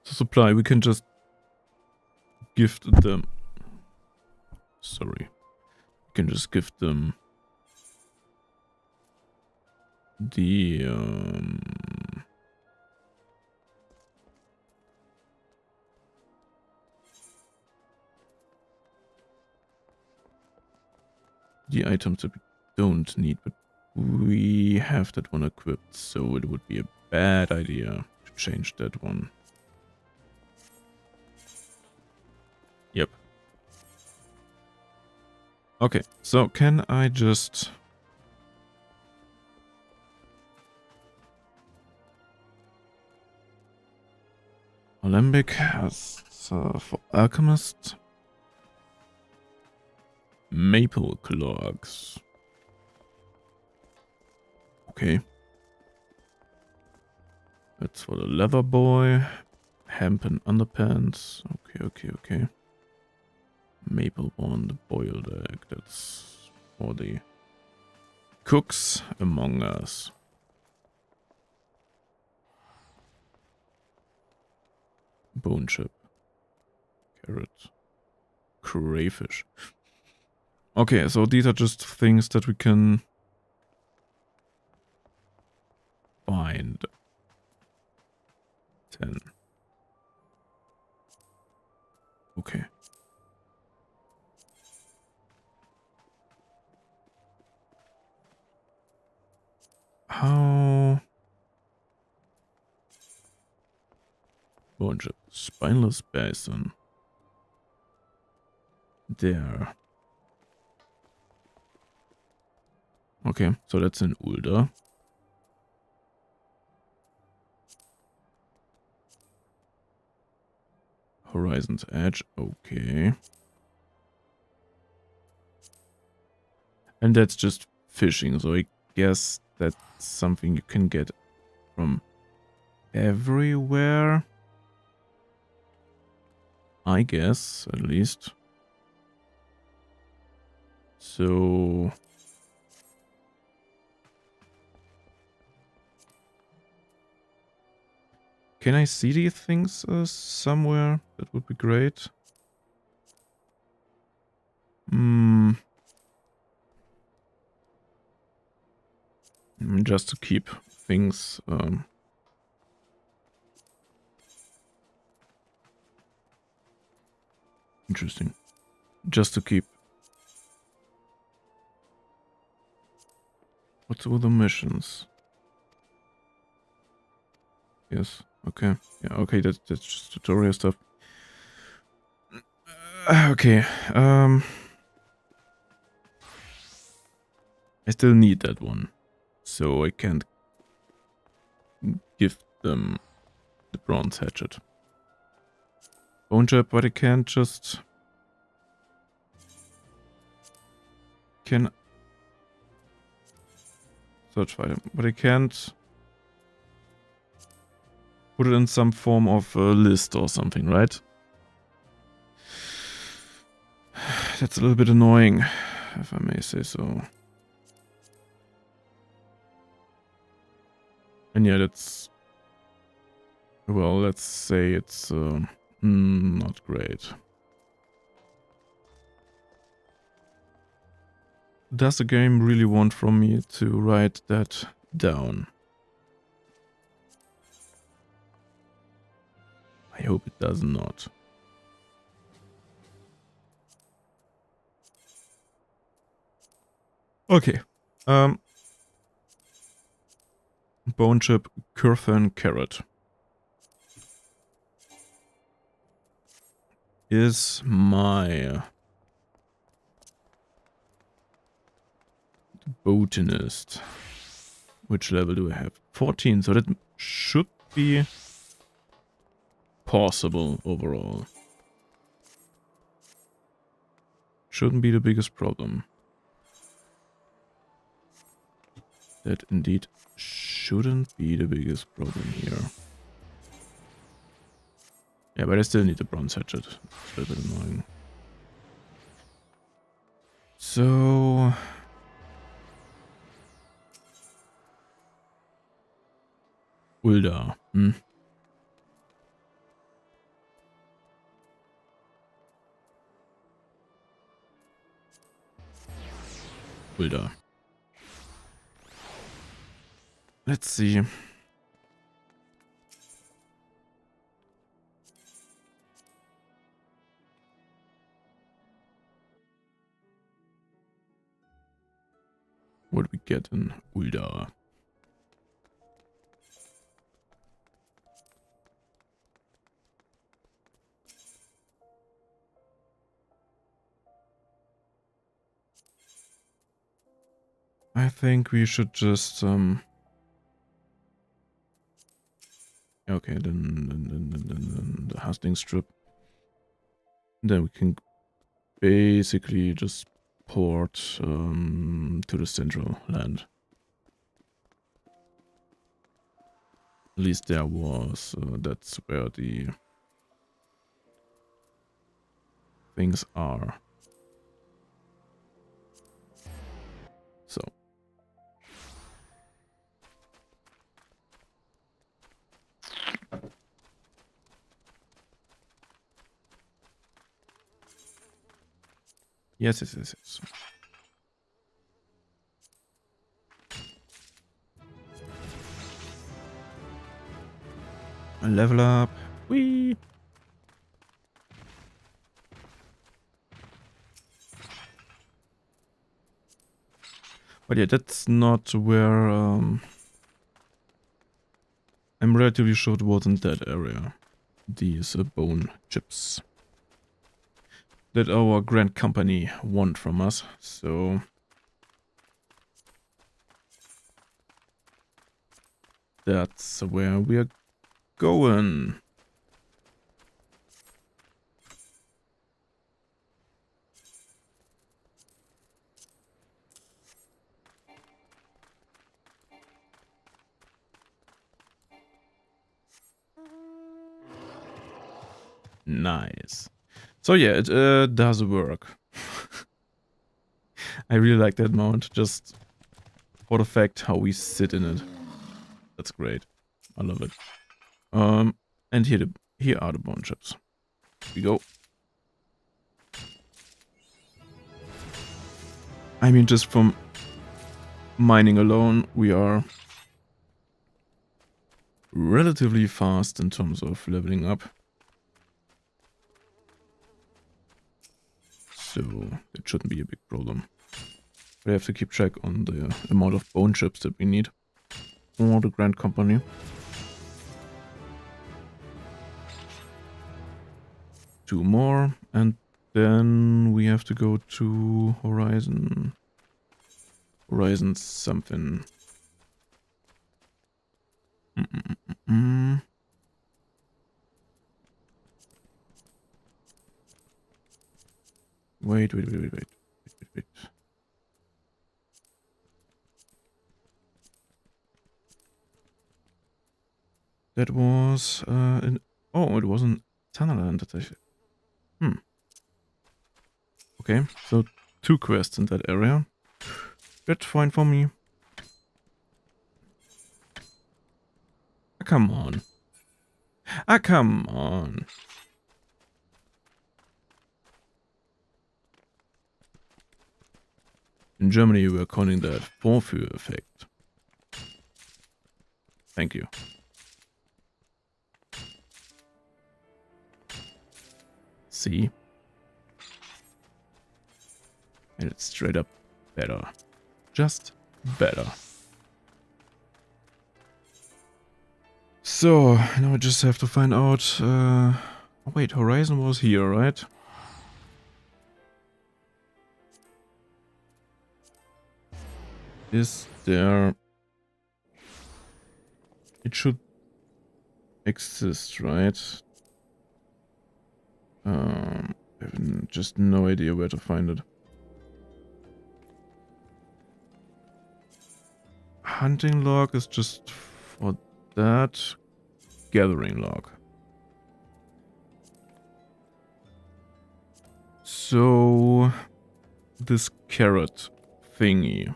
The supply, we can just gift them. Sorry. We can just gift them the items that we don't need, but we have that one equipped, so it would be a bad idea to change that one. Yep. Okay, so can I just... Alembic has for alchemist. Maple clogs. Okay. That's for the leather boy. Hempen underpants. Okay. Maple one, the boiled egg. That's for the cooks among us. Bone chip. Carrot. Crayfish. Okay, so these are just things that we can find. 10. Okay. How? Bunch of spineless bison. There. Okay, so that's an Ulda. Horizon's Edge, okay. And that's just fishing, so I guess that's something you can get from everywhere. I guess, at least. So... Can I see these things somewhere? That would be great. Just to keep things... interesting. Just to keep... What's all the missions? Yes, okay. Yeah, okay, that's just tutorial stuff. Okay, I still need that one. So I can't give them the bronze hatchet. Bone jab, but I can't just... Can... Search item, but I can't... Put it in some form of a list or something, right? That's a little bit annoying, if I may say so. And yeah, that's... Well, let's say it's not great. Does the game really want from me to write that down? I hope it does not. Okay. Bone chip, Curfan carrot. Is my botanist. Which level do I have? 14, so that should be possible overall. Shouldn't be the biggest problem. That indeed shouldn't be the biggest problem here. Yeah, but I still need the bronze hatchet. It's a little bit annoying. So... Ulda. Ulda. Let's see. What do we get in Ulda? I think we should just okay, then the hustling strip. Then we can basically just port to the central land. At least there was. That's where the things are. So. Yes. Level up. Whee! But yeah, that's not where... I'm relatively sure it wasn't that area. These bone chips. That our grand company want from us, so... That's where we're going. Nice. So yeah, it does work. I really like that mount, just for the fact how we sit in it. That's great. I love it. And here are the bone chips. Here we go. I mean, just from mining alone, we are relatively fast in terms of leveling up. So it shouldn't be a big problem. We have to keep track on the amount of bone chips that we need for the Grand Company. Two more, and then we have to go to Horizon. Horizon something. Wait. That was oh, it was in Thanaland. Okay, so 2 quests in that area. That's fine for me. Ah, come on. Ah, come on. In Germany, we are calling that Vorführeffekt. Thank you. See? And it's straight up better. Just better. So, now I just have to find out... oh wait, Horizon was here, right? Is there... It should exist, right? I have just no idea where to find it. Hunting log is just for that. Gathering log. So this carrot thingy.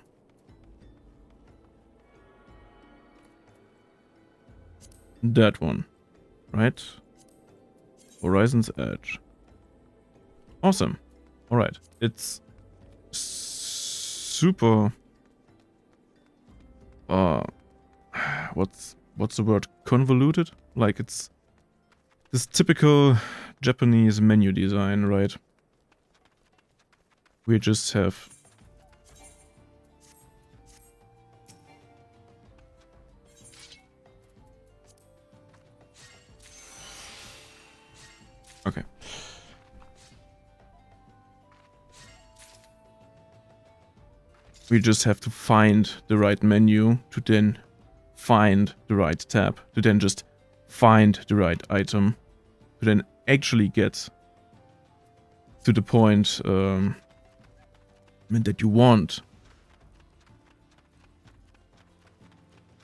That one, right? Horizon's Edge. Awesome. Alright. It's super... what's the word? Convoluted? Like it's this typical Japanese menu design, right? We just have... Okay. We just have to find the right menu to then find the right tab, to then just find the right item, to then actually get to the point that you want.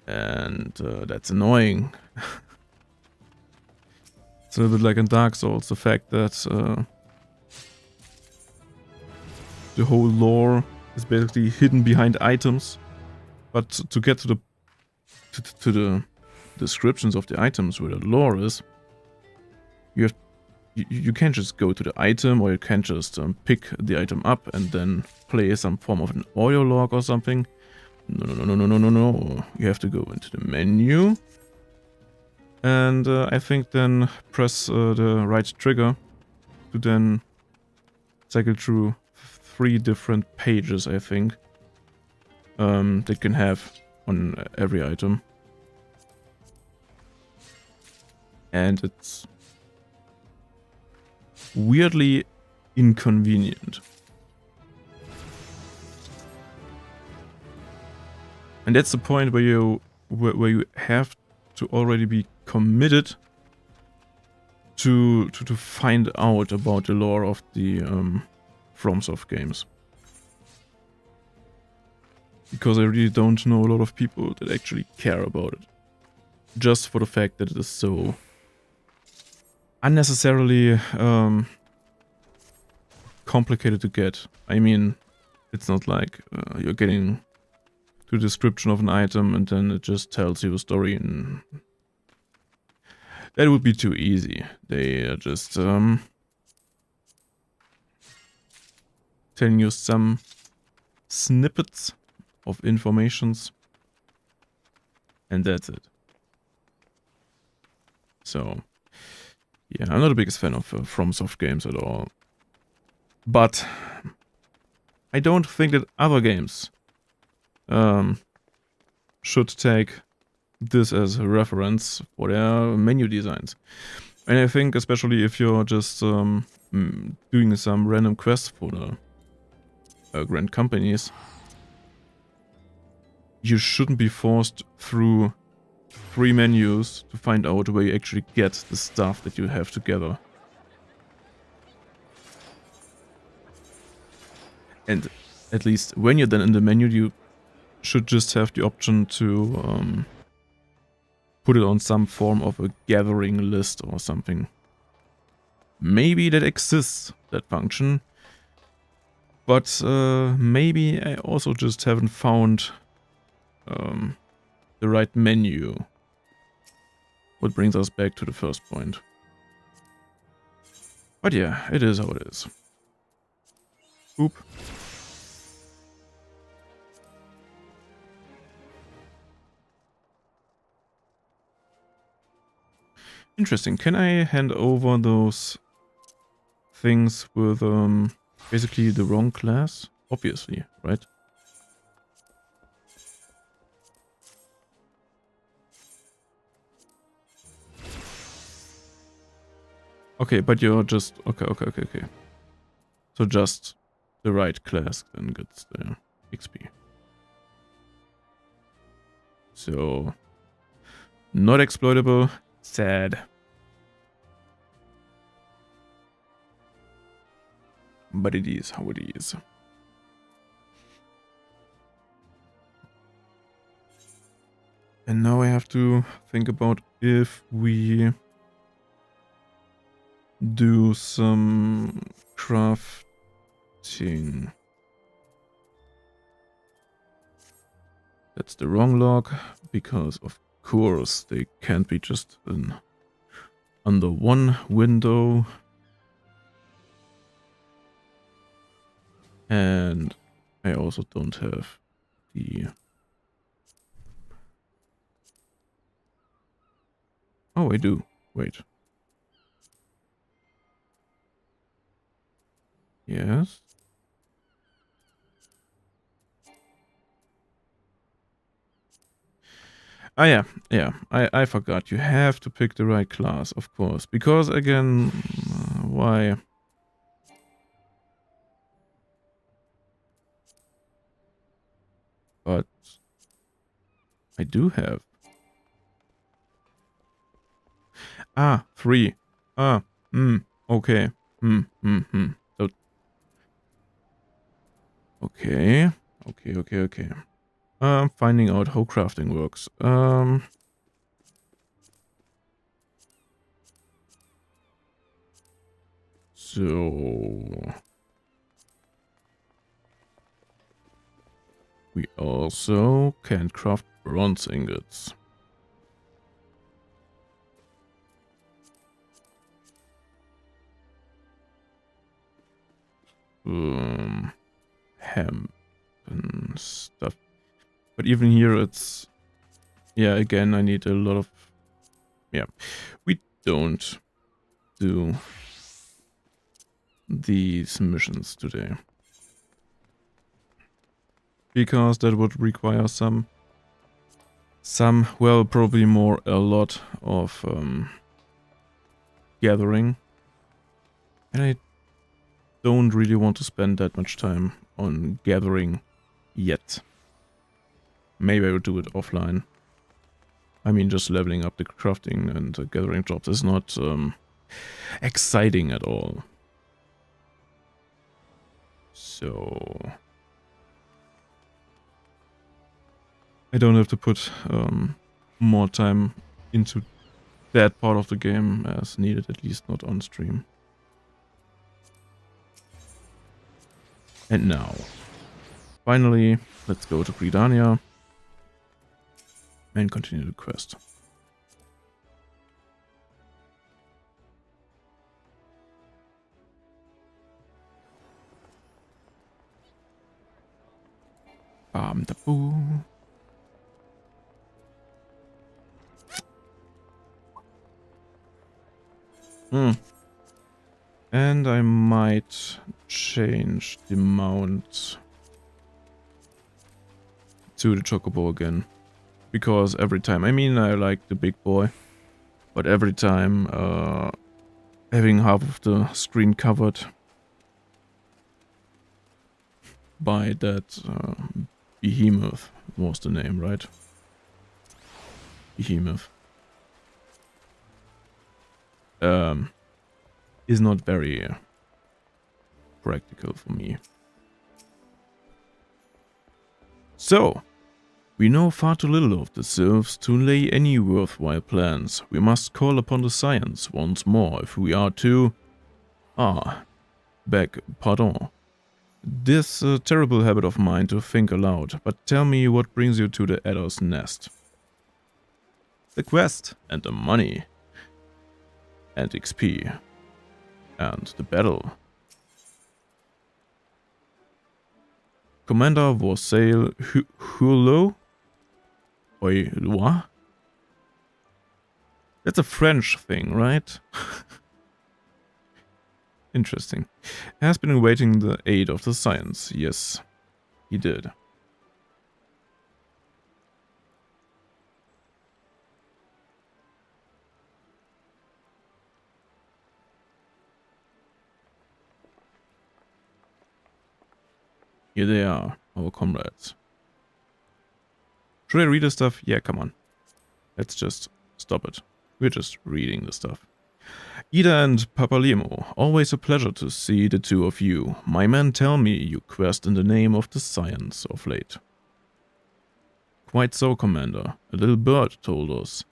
And that's annoying. It's a little bit like in Dark Souls, the fact that the whole lore is basically hidden behind items, but to get to the descriptions of the items where the lore is, you can't just go to the item, or you can't just pick the item up and then play some form of an audio log or something. No. You have to go into the menu, And I think then press the right trigger to then cycle through 3 different pages, I think, that you can have on every item. And it's weirdly inconvenient. And that's the point where you have to already be committed to find out about the lore of the FromSoft games. Because I really don't know a lot of people that actually care about it. Just for the fact that it is so unnecessarily complicated to get. I mean, it's not like you're getting to the description of an item and then it just tells you a story, and that would be too easy. They are just telling you some snippets of informations, and that's it. So, yeah, I'm not the biggest fan of FromSoft games at all. But I don't think that other games should take this as a reference for their menu designs. And I think especially if you're just doing some random quests for the grand companies, you shouldn't be forced through 3 menus to find out where you actually get the stuff that you have to gather. And at least when you're then in the menu, you should just have the option to put it on some form of a gathering list or something. Maybe that exists, that function. But maybe I also just haven't found the right menu. What brings us back to the first point. But yeah, it is how it is. Oop. Interesting. Can I hand over those things with basically the wrong class? Obviously, right? Okay, but you're just... Okay. So just the right class then gets the XP. So... not exploitable. Sad. But it is how it is. And now I have to think about if we do some crafting. That's the wrong log, because of course they can't be just under one window. And I also don't have the... Oh, I do. Wait. Yes. Ah, yeah. I forgot. You have to pick the right class, of course. Because, again, why? But I do have. Ah, 3. Ah, okay. So, okay. Finding out how crafting works. So we also can craft bronze ingots. Hemp and stuff. But even here it's... yeah, again, I need a lot of yeah, we don't do these missions today. Because that would require some, well, probably more, a lot of gathering. And I don't really want to spend that much time on gathering yet. Maybe I would do it offline. I mean, just leveling up the crafting and gathering jobs is not exciting at all. So I don't have to put more time into that part of the game as needed, at least not on stream. And now, finally, let's go to Gridania and continue the quest. Bam-da-boo. And I might change the mount to the Chocobo again. Because every time, I mean, I like the big boy, but every time having half of the screen covered by that behemoth was the name, right? Behemoth. Is not very practical for me. So, we know far too little of the sylphs to lay any worthwhile plans. We must call upon the science once more if we are to... pardon. This terrible habit of mine to think aloud, but tell me what brings you to the Adder's Nest. The quest and the money. And XP. And the battle. Commander Vorsail Hulot? Oi, what? That's a French thing, right? Interesting. Has been awaiting the aid of the science. Yes, he did. Here they are, our comrades. Should I read the stuff? Yeah, come on. Let's just stop it. We're just reading the stuff. Ida and Papalemo, always a pleasure to see the two of you. My men tell me you quest in the name of the science of late. Quite so, Commander. A little bird told us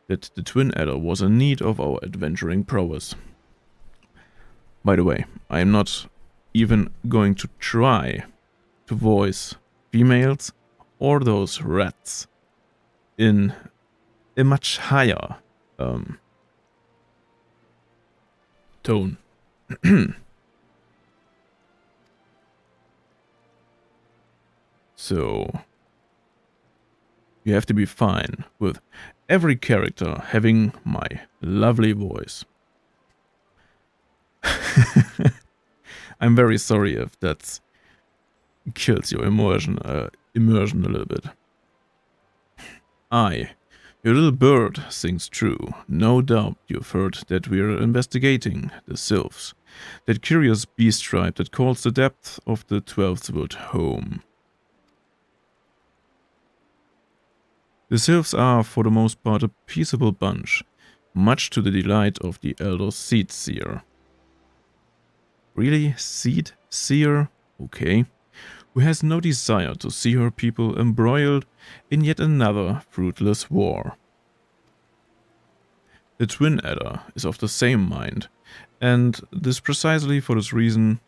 that the Twin Adder was in need of our adventuring prowess. By the way, I am not even going to try to voice females or those rats in a much higher tone. So you have to be fine with every character having my lovely voice. I'm very sorry if that kills your immersion a little bit. Your little bird sings true. No doubt you've heard that we're investigating the sylphs, that curious beast tribe that calls the depth of the 12th wood home. The sylphs are, for the most part, a peaceable bunch, much to the delight of the elder Seed Seer. Really? Seed Seer? Okay. Who has no desire to see her people embroiled in yet another fruitless war. The Twin Adder is of the same mind, and this precisely for this reason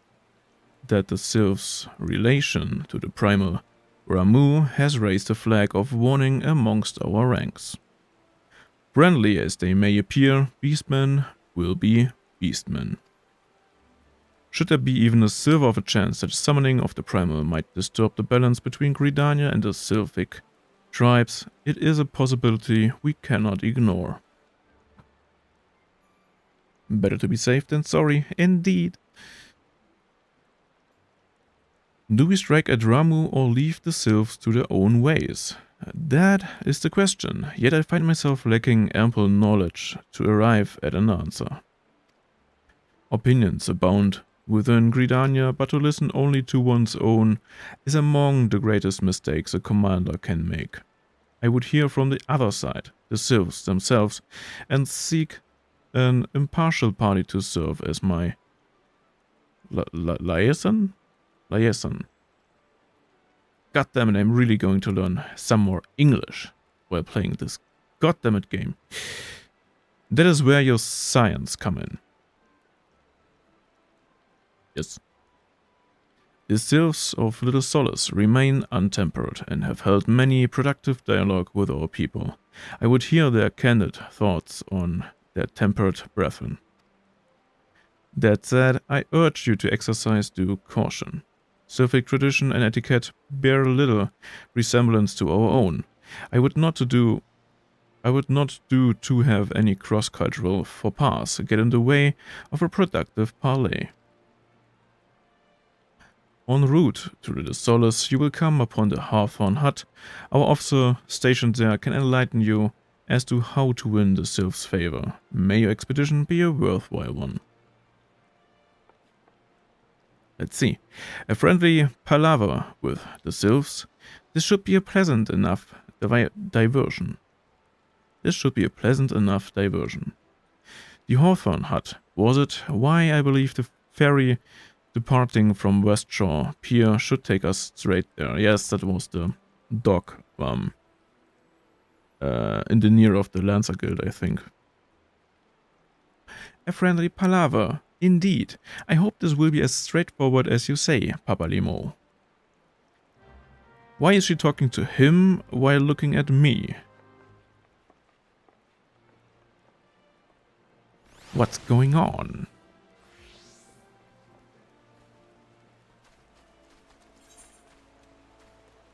that the sylph's relation to the primal Ramu has raised a flag of warning amongst our ranks. Friendly as they may appear, beastmen will be beastmen. Should there be even a silver of a chance that summoning of the primal might disturb the balance between Gridania and the sylphic tribes, it is a possibility we cannot ignore. Better to be safe than sorry, indeed. Do we strike at Ramu or leave the sylphs to their own ways? That is the question, yet I find myself lacking ample knowledge to arrive at an answer. Opinions abound within Gridania, but to listen only to one's own is among the greatest mistakes a commander can make. I would hear from the other side, the sylphs themselves, and seek an impartial party to serve as my liaison? Liaison. Goddammit, I'm really going to learn some more English while playing this goddammit game. That is where your science come in. Yes. The sylphs of Little Solace remain untempered and have held many productive dialogue with our people. I would hear their candid thoughts on their tempered brethren. That said, I urge you to exercise due caution. Sylphic tradition and etiquette bear little resemblance to our own. I would not do to have any cross-cultural faux pas get in the way of a productive parley. En route to the Solace, you will come upon the Hawthorne Hut. Our officer stationed there can enlighten you as to how to win the Sylph's favor. May your expedition be a worthwhile one. Let's see. A friendly palaver with the Sylphs. This should be a pleasant enough diversion. The Hawthorne Hut, was it? Why, I believe the ferry departing from Westshore Pier should take us straight there. Yes, that was the dock in the near of the Lancer Guild, I think. A friendly palaver, indeed. I hope this will be as straightforward as you say, Papa Limo. Why is she talking to him while looking at me? What's going on?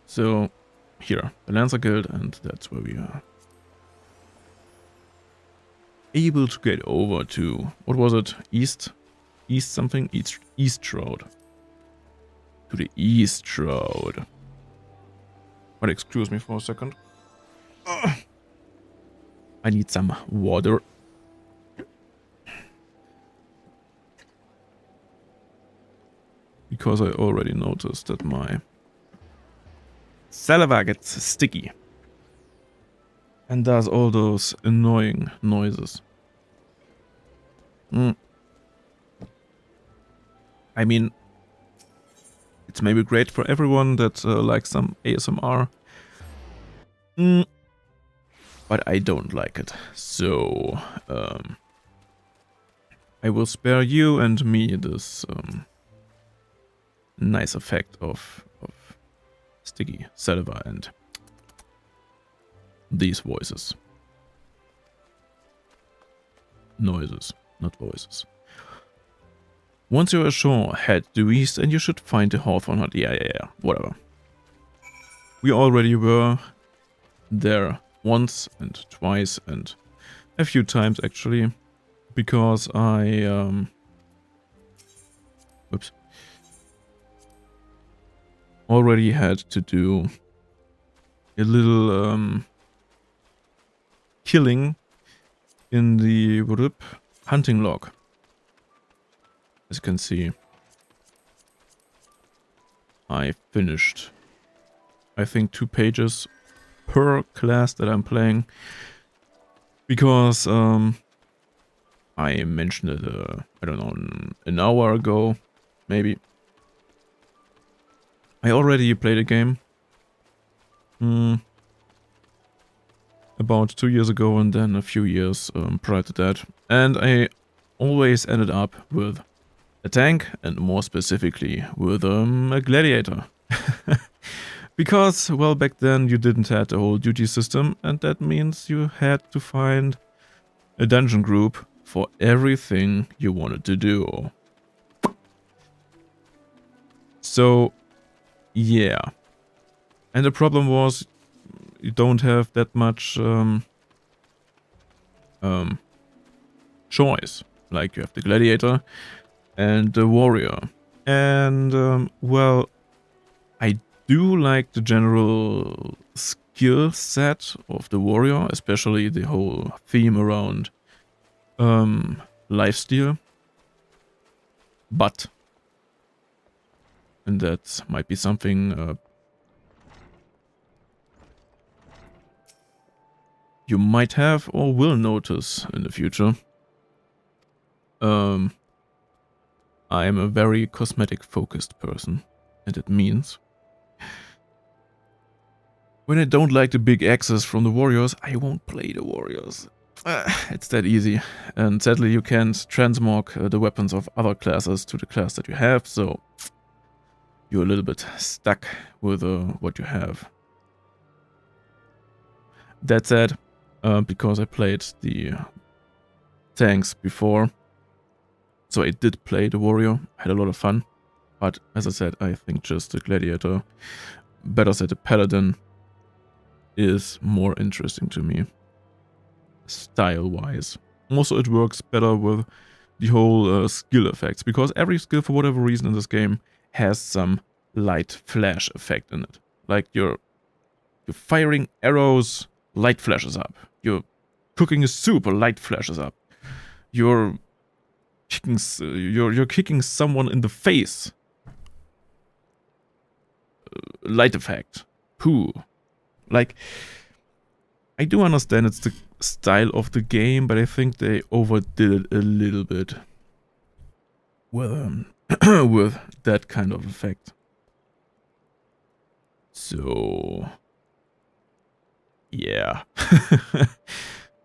So, here, the Lancer Guild, and that's where we are able to get over to, what was it, East something? East Shroud. To the East Shroud. But excuse me for a second. I need some water. Because I already noticed that my saliva gets sticky and does all those annoying noises. I mean, it's maybe great for everyone that likes some ASMR, but I don't like it. So I will spare you and me this nice effect of sticky saliva and these voices. Noises, not voices. Once you're ashore, head due east and you should find the Hawthorne Hut. Yeah, whatever. We already were there once and twice and a few times actually, because I already had to do a little killing in the hunting log. As you can see, I finished, I think, 2 pages per class that I'm playing, because I mentioned it, I don't know, an hour ago, maybe. I already played a game about 2 years ago and then a few years prior to that, and I always ended up with a tank and more specifically with a gladiator. Because, well, back then you didn't have the whole duty system, and that means you had to find a dungeon group for everything you wanted to do. So, yeah. And the problem was you don't have that much choice. Like you have the gladiator and the warrior. And, well, I do like the general skill set of the warrior, especially the whole theme around lifesteal. But, and that might be something you might have or will notice in the future. I am a very cosmetic focused person, and it means when I don't like the big axes from the warriors, I won't play the warriors. It's that easy. And sadly you can't transmog the weapons of other classes to the class that you have, so you're a little bit stuck with what you have. That said, because I played the tanks before, so I did play the warrior, had a lot of fun, but as I said, I think just the gladiator, better said the paladin, is more interesting to me, style-wise. Also, it works better with the whole skill effects, because every skill, for whatever reason in this game, has some light flash effect in it. Like you're firing arrows, light flashes up. You're cooking a soup, a light flashes up. You're kicking someone in the face. Light effect. Pooh. Like, I do understand it's the style of the game, but I think they overdid it a little bit with, with that kind of effect. So, yeah.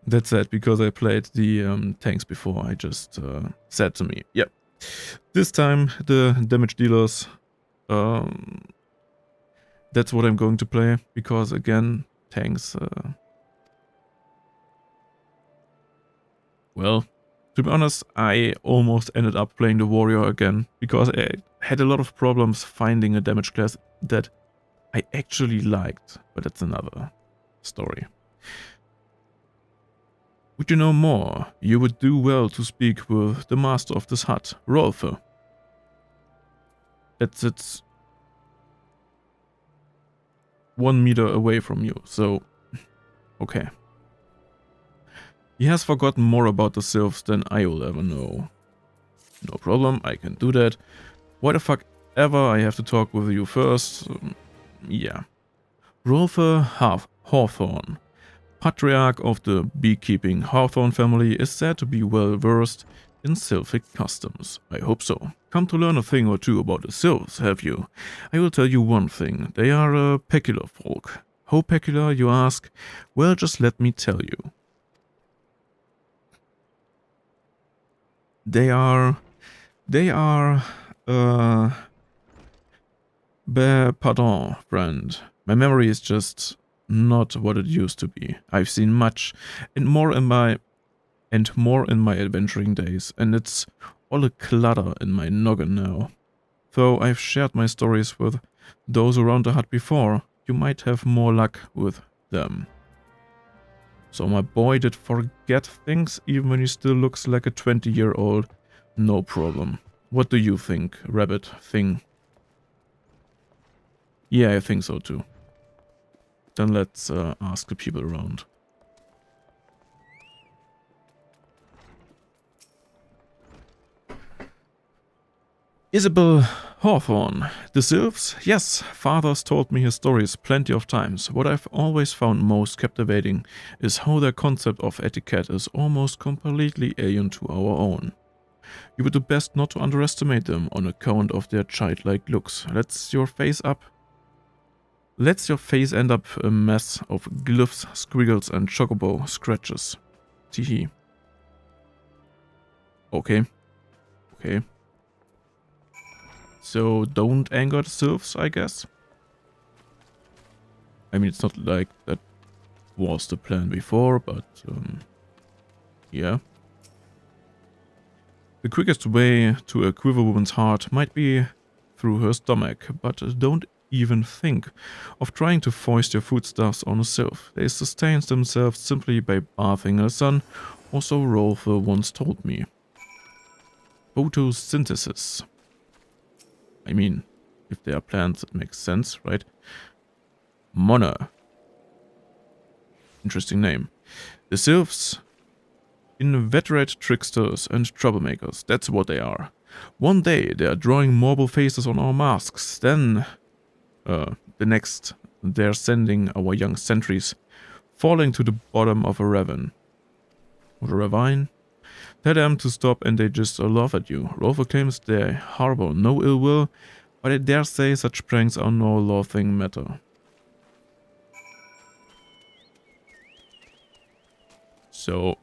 That's it, because I played the tanks before. I just said to me, yep, this time the damage dealers, that's what I'm going to play, because again, tanks, well, to be honest, I almost ended up playing the warrior again, because I had a lot of problems finding a damage class that I actually liked, but that's another story. Would you know more? You would do well to speak with the master of this hut, Rolfe. That sits 1 meter away from you, so okay. He has forgotten more about the sylphs than I will ever know. No problem, I can do that. Why the fuck ever I have to talk with you first? Yeah. Rolfe Hawthorne, patriarch of the beekeeping Hawthorne family, is said to be well versed in sylphic customs. I hope so. Come to learn a thing or two about the sylphs, have you? I will tell you one thing. They are a peculiar folk. How peculiar, you ask? Well, just let me tell you. Pardon, friend. My memory is just not what it used to be. I've seen much and more in my adventuring days, and it's all a clutter in my noggin now. Though I've shared my stories with those around the hut before, you might have more luck with them. So my boy did forget things even when he still looks like a 20-year-old. No problem. What do you think, rabbit thing? Yeah, I think so too. Then let's ask the people around. Isabel Hawthorne. The sylphs? Yes, father's told me his stories plenty of times. What I've always found most captivating is how their concept of etiquette is almost completely alien to our own. You would do best not to underestimate them on account of their childlike looks. Let's your face end up a mess of glyphs, squiggles and chocobo scratches. Teehee. Okay. Okay. So don't anger the sylphs, I guess. I mean, it's not like that was the plan before, but yeah. The quickest way to a quiver woman's heart might be through her stomach, but don't even think of trying to foist your foodstuffs on a sylph. They sustain themselves simply by bathing in the sun, or so Rolfe once told me. photosynthesis. I mean, if they are plants, it makes sense, right? Mona. Interesting name. The sylphs, inveterate tricksters and troublemakers. That's what they are. One day they are drawing marble faces on our masks. Then, the next, they're sending our young sentries falling to the bottom of a ravine. Or a ravine? Tell them to stop and they just laugh at you. Rolfer claims they harbor no ill will, but I dare say such pranks are no laughing matter. So,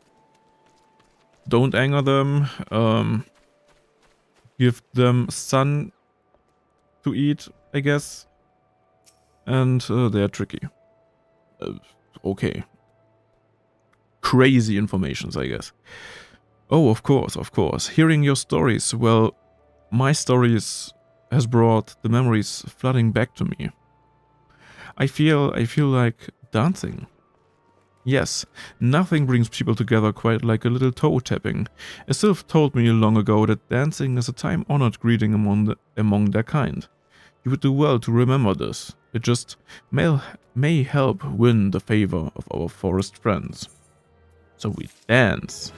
don't anger them. Give them sun to eat, I guess. And they're tricky. Okay. Crazy informations, I guess. Oh, of course, of course. Hearing your stories, well, my stories has brought the memories flooding back to me. I feel like dancing. Yes, nothing brings people together quite like a little toe tapping. A sylph told me long ago that dancing is a time-honored greeting among their kind. You would do well to remember this. It just may help win the favor of our forest friends. So we dance.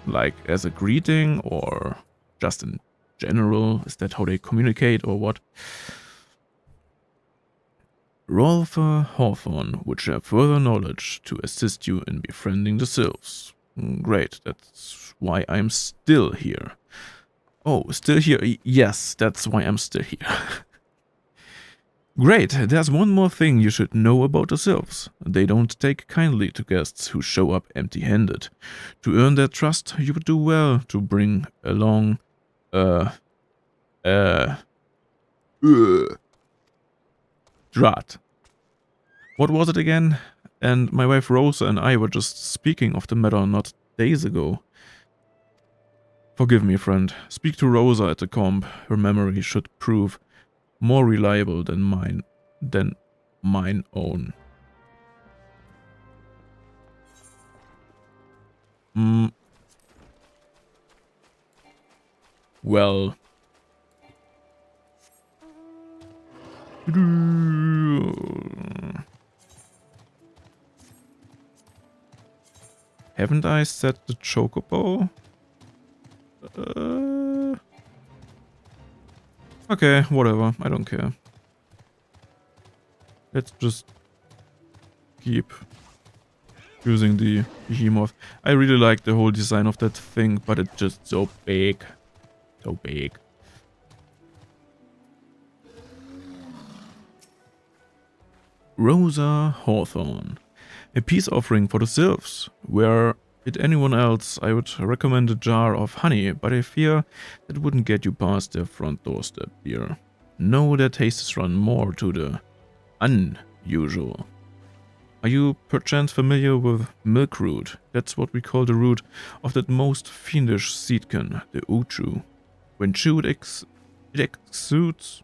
Like as a greeting or just in general? Is that how they communicate or what? Rolfer Hawthorne would share further knowledge to assist you in befriending the sylphs. Great, that's why I'm still here. Oh, still here? Yes, that's why I'm still here. Great, there's one more thing you should know about the sylphs. They don't take kindly to guests who show up empty-handed. To earn their trust, you would do well to bring along, Drat. What was it again? And my wife Rosa and I were just speaking of the matter not days ago. Forgive me, friend. Speak to Rosa at the comp. Her memory should prove more reliable than mine own. Well. Haven't I set the chocobo? Okay, whatever. I don't care. Let's just keep using the behemoth. I really like the whole design of that thing, but it's just so big. So big. Rosa Hawthorne. A peace offering for the sylphs. Were it anyone else, I would recommend a jar of honey, but I fear that wouldn't get you past their front doorstep, dear. No, their tastes run more to the unusual. Are you perchance familiar with milkroot? That's what we call the root of that most fiendish seedkin, the uchu. When chewed, it exudes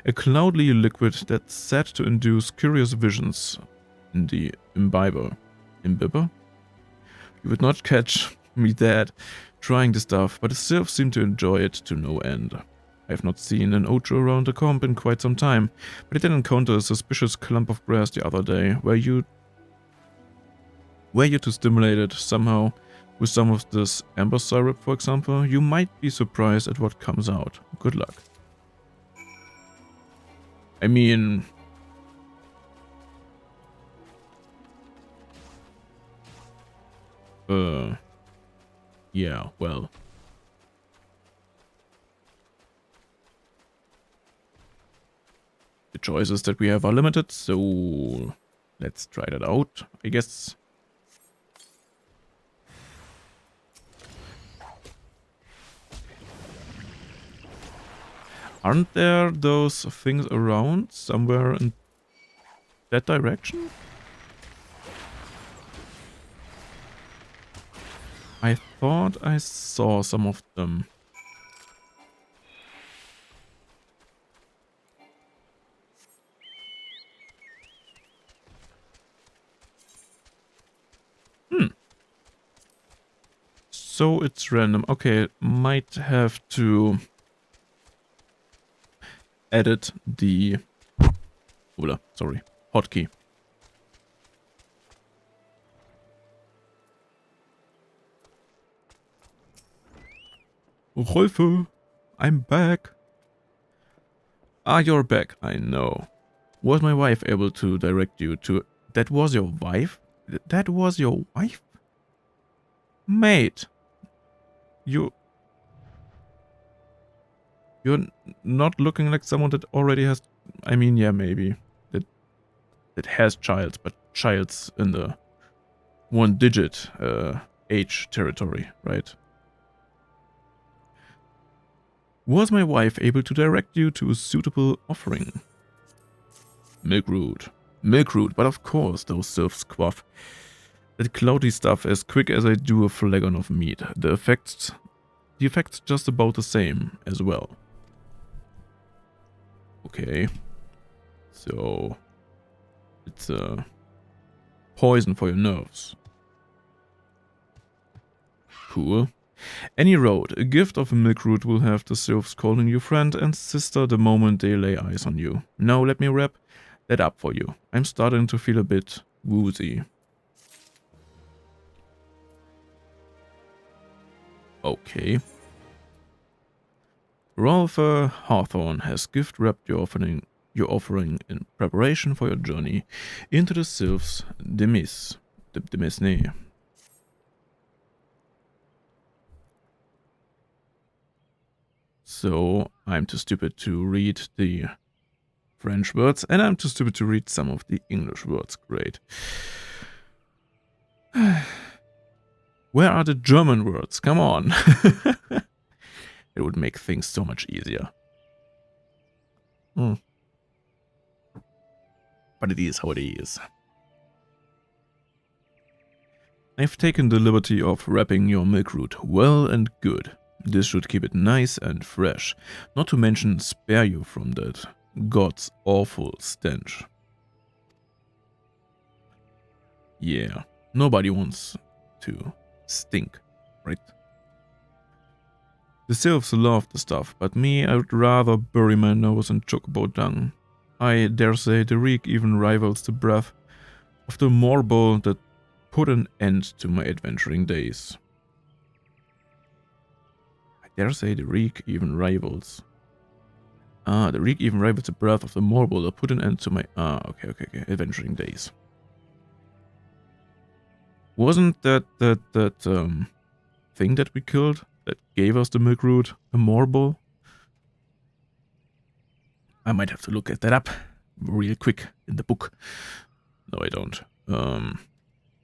a cloudly liquid that's said to induce curious visions in the imbiber. Imbiber? You would not catch me dead trying the stuff, but the sylphs seem to enjoy it to no end. I have not seen an ocho around the comp in quite some time, but I did encounter a suspicious clump of grass the other day. Were you to stimulate it somehow with some of this amber syrup, for example? You might be surprised at what comes out. Good luck. I mean, yeah, well. The choices that we have are limited, so let's try that out, I guess. Aren't there those things around somewhere in that direction? I thought I saw some of them. so it's random. Okay, might have to edit the hotkey. Rolfe, I'm back. Ah, you're back. I know. Was my wife able to direct you to... That was your wife? That was your wife? Mate. You're not looking like someone that already has... I mean, yeah, maybe. That has childs, but childs in the one-digit age territory, right? Was my wife able to direct you to a suitable offering? Milkroot. Milkroot, but of course, those sylphs quaff that cloudy stuff as quick as I do a flagon of meat. The effect's just about the same as well. Okay. So it's poison for your nerves. Cool. Any road, a gift of a milkroot will have the sylphs calling you friend and sister the moment they lay eyes on you. Now let me wrap that up for you. I'm starting to feel a bit woozy. Okay. Rolfe Hawthorne has gift wrapped your offering in preparation for your journey into the sylphs Demesne. So I'm too stupid to read the French words, and I'm too stupid to read some of the English words. Great. Where are the German words? Come on. It would make things so much easier. But it is how it is. I've taken the liberty of wrapping your milkroot well and good. This should keep it nice and fresh, not to mention spare you from that God's awful stench. Yeah, nobody wants to stink, right? The sylphs love the stuff, but me, I would rather bury my nose in chocobo dung. I dare say the reek even rivals the breath of the morbo that put an end to my adventuring days. I dare say the reek even rivals. The reek even rivals the breath of the morbo that put an end to my... okay, adventuring days. Wasn't that thing that we killed that gave us the milkroot a morbo? I might have to look at that up real quick in the book. No, I don't.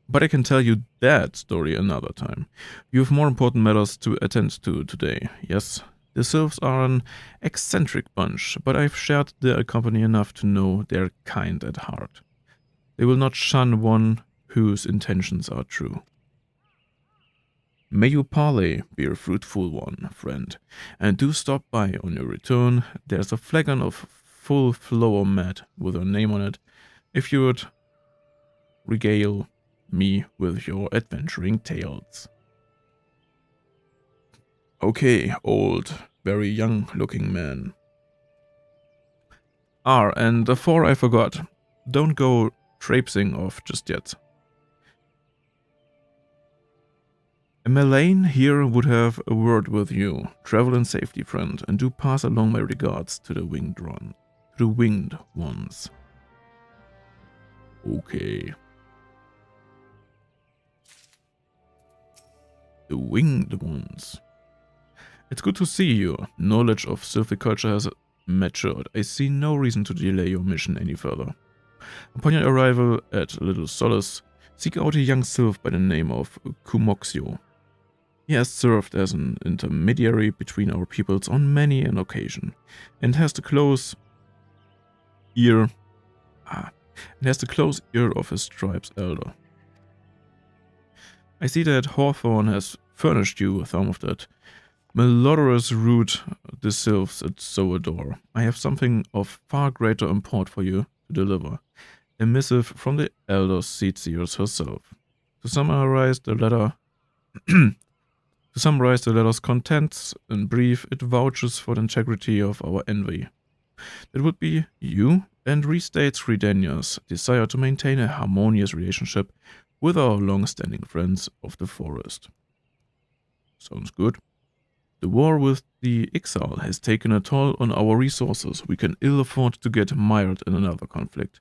But I can tell you that story another time. You have more important matters to attend to today, yes? The sylphs are an eccentric bunch, but I've shared their company enough to know they're kind at heart. They will not shun one whose intentions are true. May your parley be a fruitful one, friend, and do stop by on your return. There's a flagon of full flower mead with your name on it, if you would regale me with your adventuring tales. Okay, old, very young-looking man. And before I forgot, don't go traipsing off just yet. Melaine here would have a word with you. Travel in safety, friend, and do pass along my regards to the winged ones. Okay. The winged ones. It's good to see you. Knowledge of silviculture has matured. I see no reason to delay your mission any further. Upon your arrival at Little Solace, seek out a young sylph by the name of Kumoxio. He has served as an intermediary between our peoples on many an occasion, and has the close ear of his tribe's elder. I see that Hawthorne has furnished you with some of that malodorous root the sylphs so adore. I have something of far greater import for you to deliver. A missive from the elder Seedseers herself. To summarize the letter To summarize the letter's contents in brief, it vouches for the integrity of our envy. It would be you and restates Redania's desire to maintain a harmonious relationship with our long-standing friends of the forest. Sounds good. The war with the Ixal has taken a toll on our resources. We can ill afford to get mired in another conflict.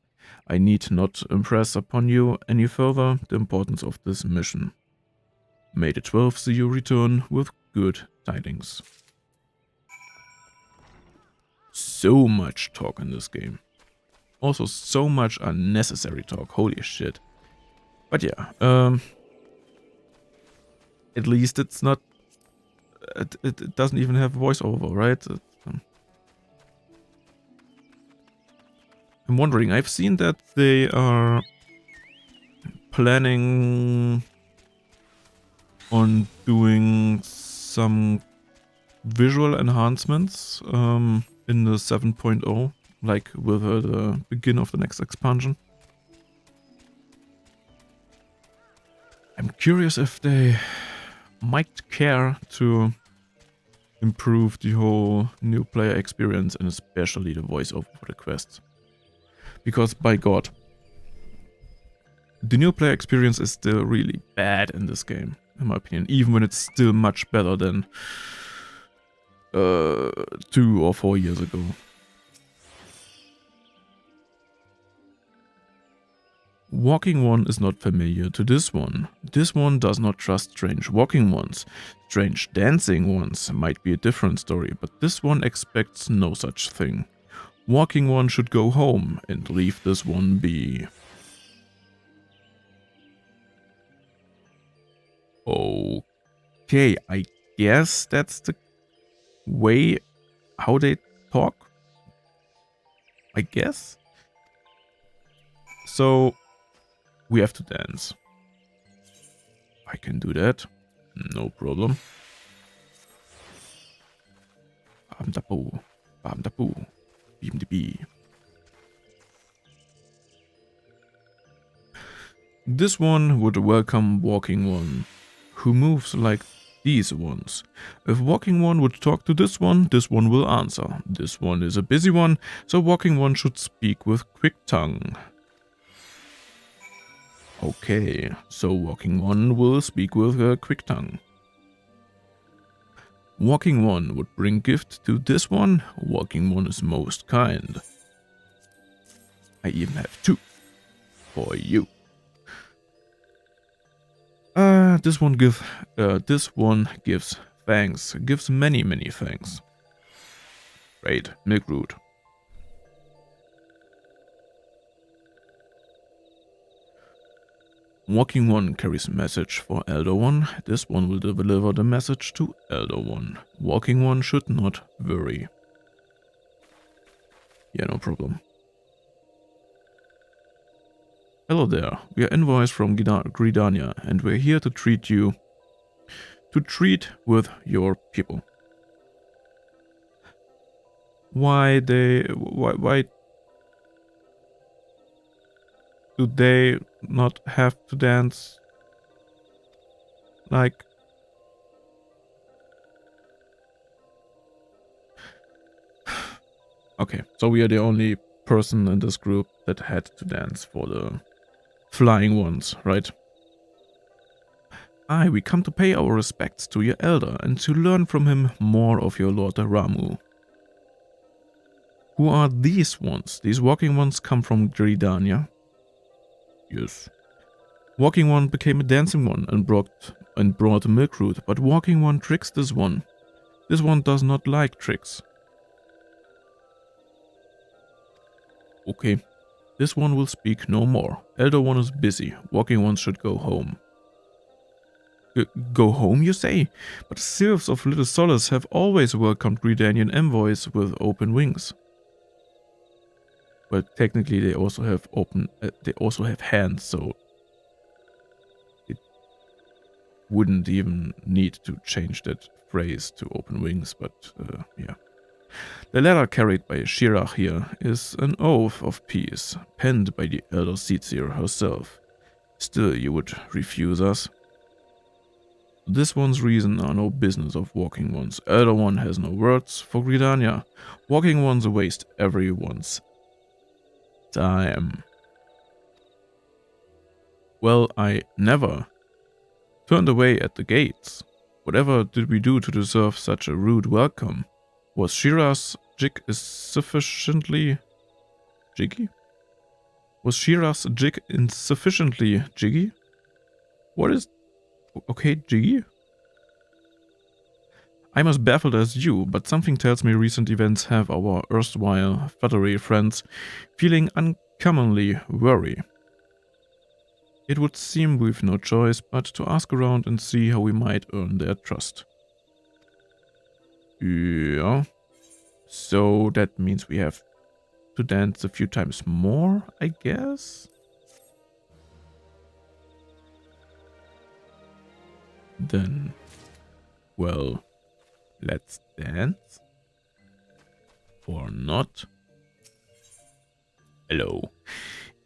I need not impress upon you any further the importance of this mission. May the 12th see you return with good tidings. So much talk in this game. Also so much unnecessary talk, holy shit. But yeah, at least it's not, it doesn't even have voiceover, right? I'm wondering, I've seen that they are planning on doing some visual enhancements in the 7.0, like with the begin of the next expansion. I'm curious if they might care to improve the whole new player experience and especially the voiceover for the quests. Because by God, the new player experience is still really bad in this game, in my opinion, even when it's still much better than 2 or 4 years ago. Walking One is not familiar to this one. This one does not trust strange walking ones. Strange dancing ones might be a different story, but this one expects no such thing. Walking One should go home and leave this one be. Okay, I guess that's the way how they talk. I guess. So we have to dance. I can do that. No problem. Bam da boo. Bam da boo. Beam de bee. This one would welcome Walking One, who moves like these ones. If Walking One would talk to this one will answer. This one is a busy one, so Walking One should speak with quick tongue. Okay, so Walking One will speak with a quick tongue. Walking One would bring gift to this one. Walking One is most kind. I even have 2 for you. This one gives thanks. Gives many thanks. Great, milk root. Walking One carries message for Elder One. This one will deliver the message to Elder One. Walking One should not worry. Yeah, no problem. Hello there. We are envoys from Gridania, and we're here to treat with your people. Why do they not have to dance? Like, okay, so we are the only person in this group that had to dance for the flying ones, right? Aye, we come to pay our respects to your elder and to learn from him more of your Lord Ramu. Who are these ones? These walking ones come from Gridania? Yes. Walking One became a dancing one and brought milk root, but Walking One tricks this one. This one does not like tricks. Okay. This one will speak no more. Elder One is busy. Walking One should go home. Go home, you say? But Sylphs of Little Solace have always welcomed Redanian envoys with open wings. Well, technically they also have hands, so it wouldn't even need to change that phrase to open wings, but yeah. The letter carried by Shirach here is an oath of peace, penned by the Elder Seedsir herself. Still, you would refuse us? This one's reason are no business of walking ones. Elder one has no words for Gridania. Walking one's a waste everyone's time. Well, I never turned away at the gates. Whatever did we do to deserve such a rude welcome? Was Shira's jig sufficiently jiggy? Was Shira's jig insufficiently jiggy? What is... okay, jiggy? I'm as baffled as you, but something tells me recent events have our erstwhile fluttery friends feeling uncommonly worried. It would seem we've no choice but to ask around and see how we might earn their trust. Yeah. So that means we have to dance a few times more, I guess? Then, well, let's dance. Or not. Hello.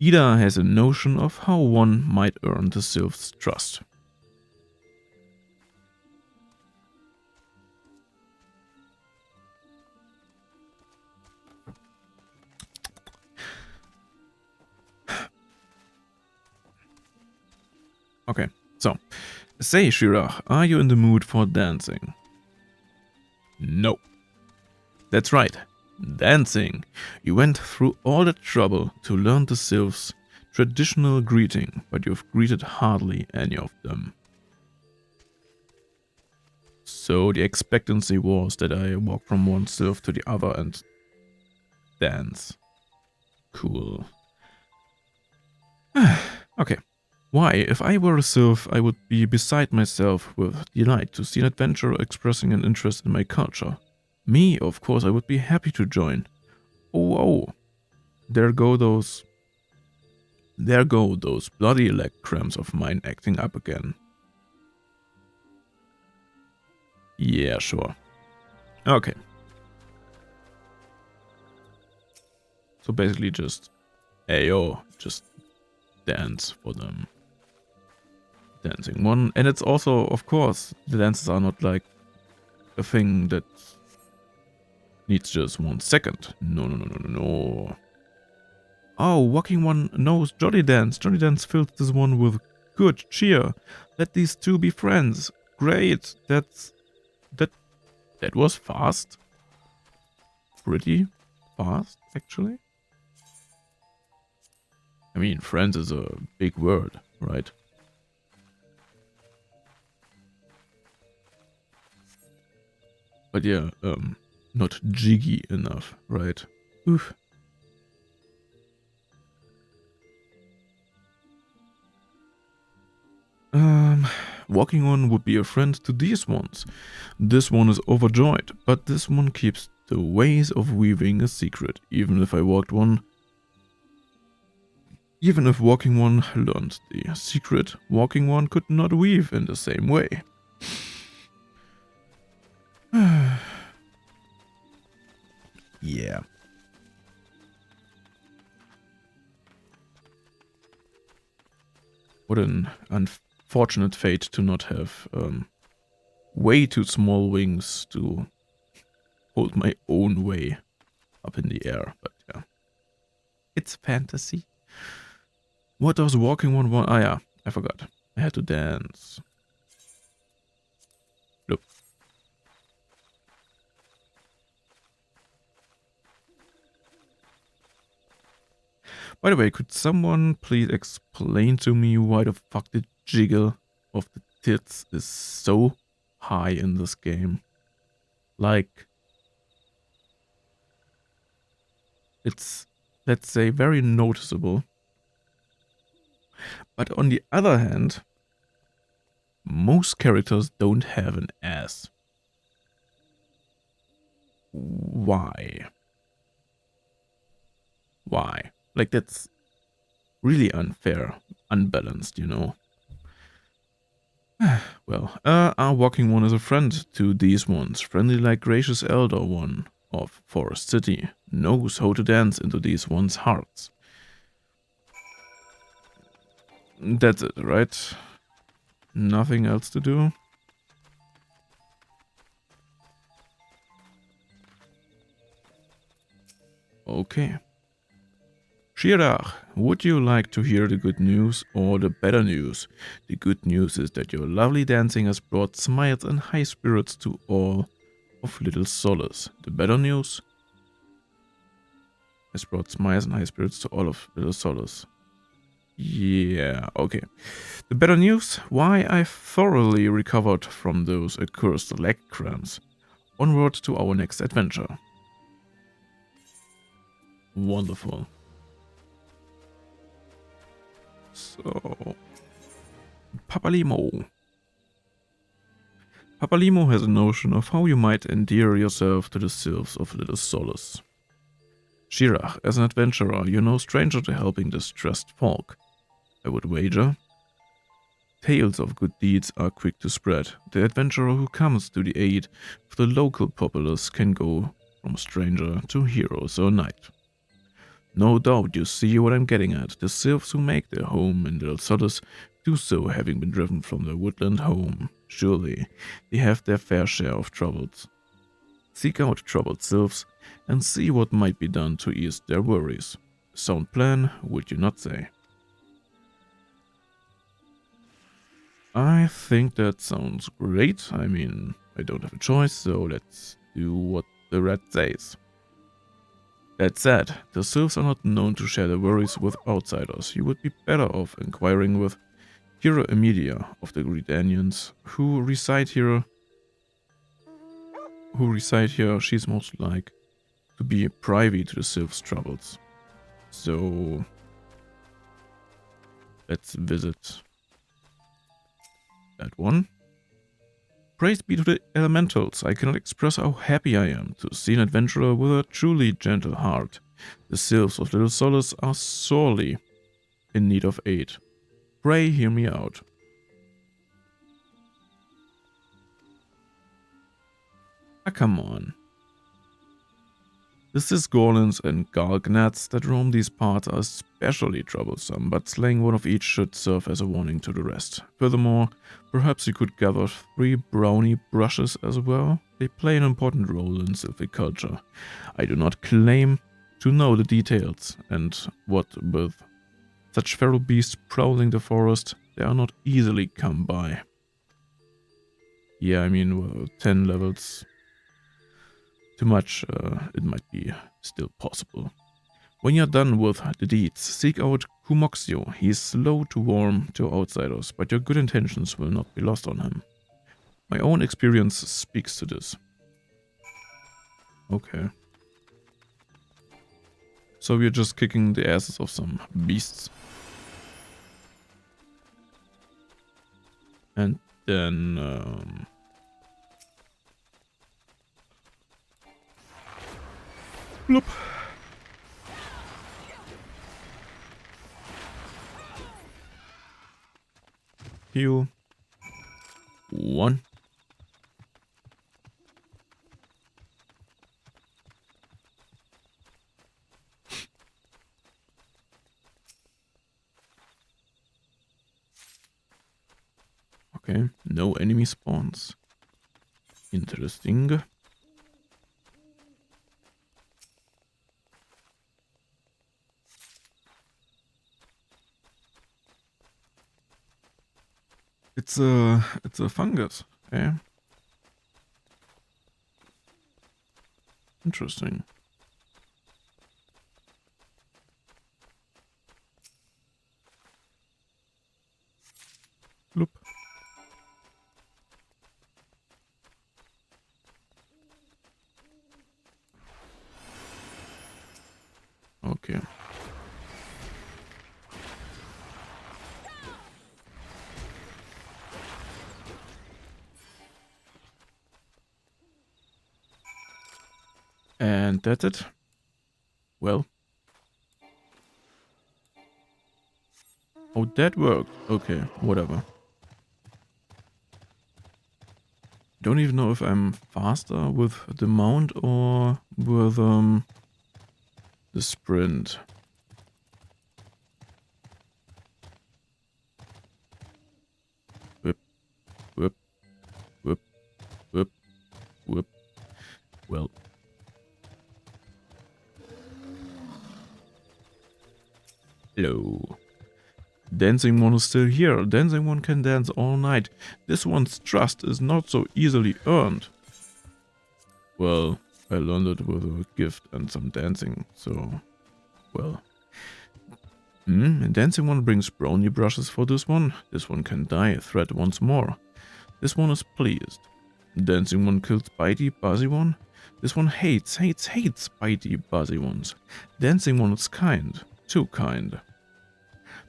Ida has a notion of how one might earn the sylph's trust. Okay, so, say Shira, are you in the mood for dancing? No. That's right, dancing. You went through all the trouble to learn the sylph's traditional greeting, but you've greeted hardly any of them. So the expectancy was that I walk from one sylph to the other and dance. Cool. Okay. Why, if I were a sylph, I would be beside myself with delight to see an adventurer expressing an interest in my culture. Me, of course, I would be happy to join. Oh, there go those bloody leg cramps of mine acting up again. Yeah, sure. Okay. So basically just, ayo, just dance for them. Dancing one, and it's also, of course, the dances are not like a thing that needs just 1 second. No. Oh, walking one knows Jolly Dance. Jolly Dance fills this one with good cheer. Let these two be friends. Great. That was fast. Pretty fast, actually. I mean, friends is a big word, right? But yeah, not jiggy enough, right? Oof. Walking on would be a friend to these ones. This one is overjoyed, but this one keeps the ways of weaving a secret, even if walking one learned the secret, walking one could not weave in the same way. Yeah. What an unfortunate fate to not have way too small wings to hold my own way up in the air. But yeah, it's fantasy. What does walking one want? Ah yeah, I forgot. I had to dance. Look. By the way, could someone please explain to me why the fuck the jiggle of the tits is so high in this game? Like, it's, let's say, very noticeable. But on the other hand, most characters don't have an ass. Why? Why? Like, that's really unfair, unbalanced, you know. Well, our walking one is a friend to these ones, friendly like gracious elder one of Forest City, knows how to dance into these ones' hearts. That's it, right? Nothing else to do? Okay. Shirach, would you like to hear the good news or the better news? The good news is that your lovely dancing has brought smiles and high spirits to all of Little Solace. The better news has brought smiles and high spirits to all of Little Solace. Yeah, okay. The better news? Why, I thoroughly recovered from those accursed leg cramps. Onward to our next adventure. Wonderful. So, Papalimo. Papalimo has a notion of how you might endear yourself to the sylphs of Little Solace. Shirach, as an adventurer, you're no stranger to helping distressed folk. I would wager. Tales of good deeds are quick to spread. The adventurer who comes to the aid of the local populace can go from stranger to hero or knight. No doubt you see what I'm getting at. The sylphs who make their home in Little Solace do so having been driven from their woodland home. Surely they have their fair share of troubles. Seek out troubled sylphs and see what might be done to ease their worries. Sound plan, would you not say? I think that sounds great. I mean, I don't have a choice, so let's do what the rat says. That said, the sylphs are not known to share their worries with outsiders. You would be better off inquiring with Hero Emilia of the Gridanians, who reside here. She's most like to be privy to the sylphs' troubles. So let's visit that one. Praise be to the elementals. I cannot express how happy I am to see an adventurer with a truly gentle heart. The sylphs of Little Solace are sorely in need of aid. Pray hear me out. Ah, come on. The Cisgorlins and Gargnats that roam these parts are especially troublesome, but slaying one of each should serve as a warning to the rest. Furthermore, perhaps you could gather 3 brownie brushes as well. They play an important role in sylphic culture. I do not claim to know the details, and what with such feral beasts prowling the forest, they are not easily come by. Yeah, I mean, well, 10 levels too much, it might be still possible. When you're done with the deeds, seek out Kumoxio. He is slow to warm to outsiders, but your good intentions will not be lost on him. My own experience speaks to this. Okay. So we're just kicking the asses of some beasts. And then bloop. Heal. 1. Okay, no enemy spawns. Interesting. It's a fungus, okay? Interesting. Bloop. Okay. And that's it. Well. Oh, that worked. Okay, whatever. Don't even know if I'm faster with the mount or with the sprint. Whip, whip, whip, whip, whip. Well. Hello. Dancing One is still here. Dancing One can dance all night. This one's trust is not so easily earned. Well, I learned it with a gift and some dancing, so... well... and Dancing One brings brownie brushes for this one. This one can dye a thread once more. This one is pleased. Dancing One kills bitey, buzzy one. This one hates bitey, buzzy ones. Dancing One is kind. Too kind.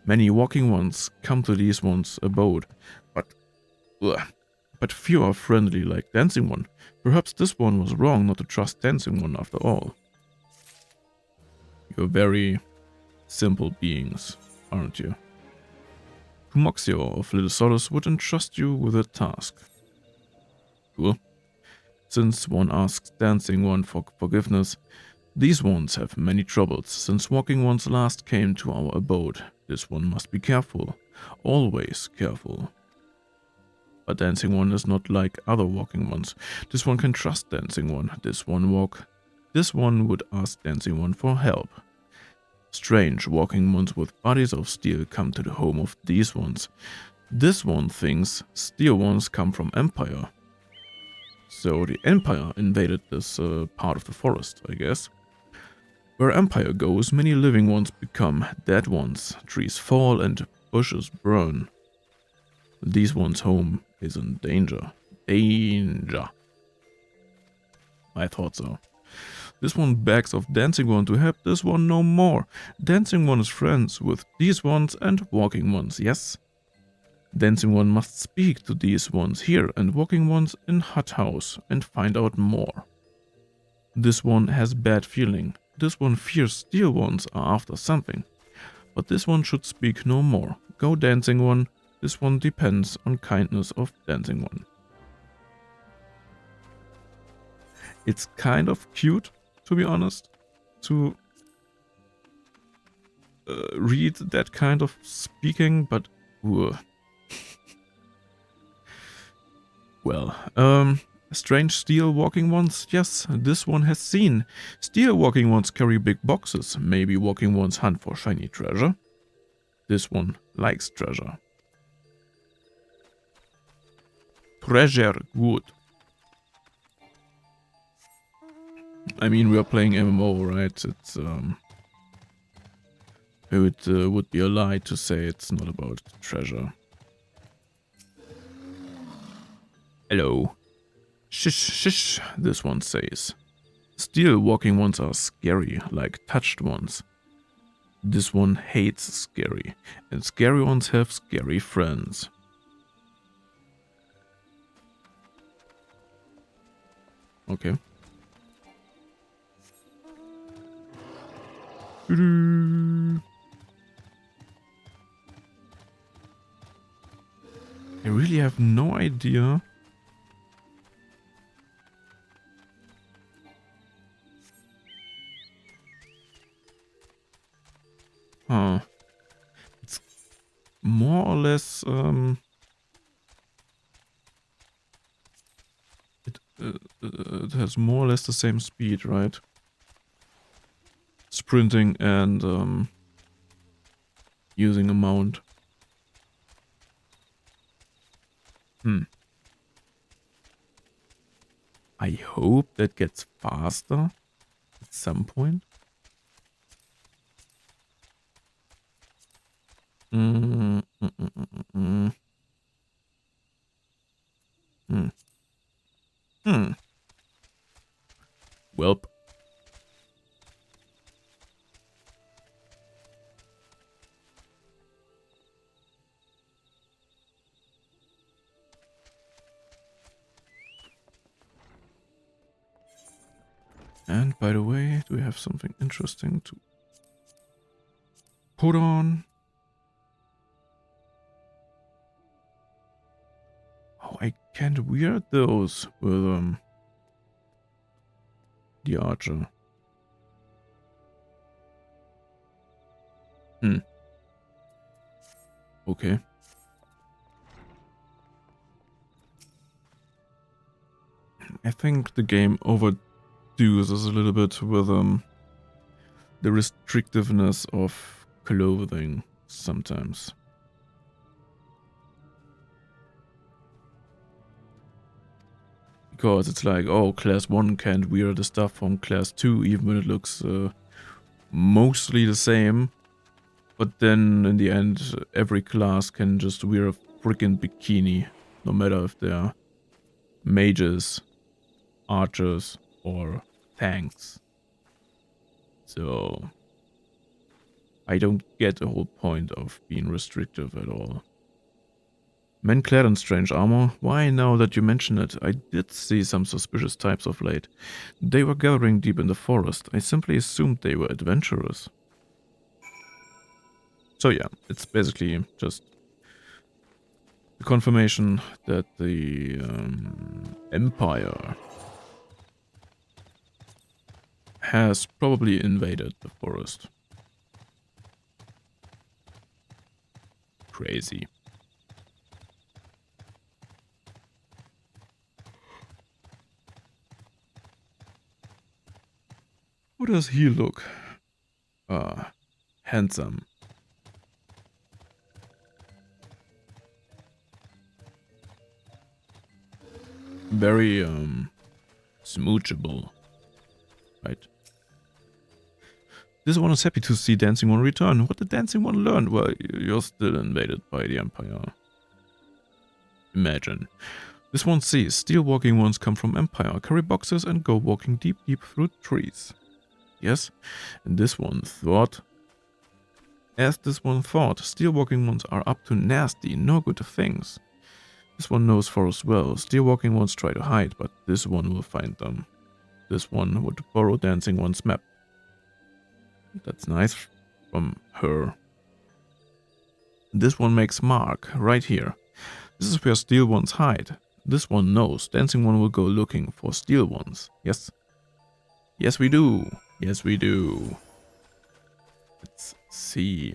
Many walking ones come to these ones' abode, but few are friendly like Dancing One. Perhaps this one was wrong not to trust Dancing One after all. You're very simple beings, aren't you? Kumoxio of Little Solace would entrust you with a task. Cool. Since one asks Dancing One for forgiveness, these ones have many troubles. Since walking ones last came to our abode, this one must be careful. Always careful. But Dancing One is not like other walking ones. This one can trust Dancing One. This one would ask Dancing One for help. Strange walking ones with bodies of steel come to the home of these ones. This one thinks steel ones come from Empire. So the Empire invaded this part of the forest, I guess. Where Empire goes, many living ones become dead ones. Trees fall and bushes burn. These ones' home is in danger. Danger. I thought so. This one begs of Dancing One to help this one no more. Dancing One is friends with these ones and walking ones, yes? Dancing One must speak to these ones here and walking ones in Hut House and find out more. This one has bad feeling. This one fears steel ones are after something. But this one should speak no more. Go Dancing One. This one depends on kindness of Dancing One. It's kind of cute, to be honest, to read that kind of speaking, but... well, strange steel walking ones, yes, this one has seen. Steel walking ones carry big boxes, maybe walking ones hunt for shiny treasure. This one likes treasure. Treasure, good. I mean, we are playing MMO, right? It's it would be a lie to say it's not about treasure. Hello. Shish, shish, this one says. Steel walking ones are scary, like touched ones. This one hates scary, and scary ones have scary friends. Okay. I really have no idea. Huh. It's more or less it has more or less the same speed, right? Sprinting and using a mount. I hope that gets faster at some point. Welp. And by the way, do we have something interesting to put on? Oh, I can't wear those with the archer. Okay. I think the game overdoes us a little bit with the restrictiveness of clothing sometimes. Because it's like, oh, class 1 can't wear the stuff from class 2, even when it looks mostly the same. But then, in the end, every class can just wear a freaking bikini, no matter if they're mages, archers, or tanks. So, I don't get the whole point of being restrictive at all. Men clad in strange armor? Why, now that you mention it, I did see some suspicious types of late. They were gathering deep in the forest. I simply assumed they were adventurers. So yeah, it's basically just the confirmation that the Empire has probably invaded the forest. Crazy. How does he look? Handsome. Very, smoochable. Right. This one is happy to see Dancing One return. What did Dancing One learn? Well, you're still invaded by the Empire. Imagine. This one sees steel walking ones come from Empire, carry boxes and go walking deep through trees. Yes, and this one thought... As this one thought, steel walking ones are up to nasty, no good things. This one knows forest well. Steel walking ones try to hide, but this one will find them. This one would borrow Dancing One's map. That's nice from her. This one makes mark, right here. This is where steel ones hide. This one knows Dancing One will go looking for steel ones. Yes. Yes, we do. Yes, we do. Let's see.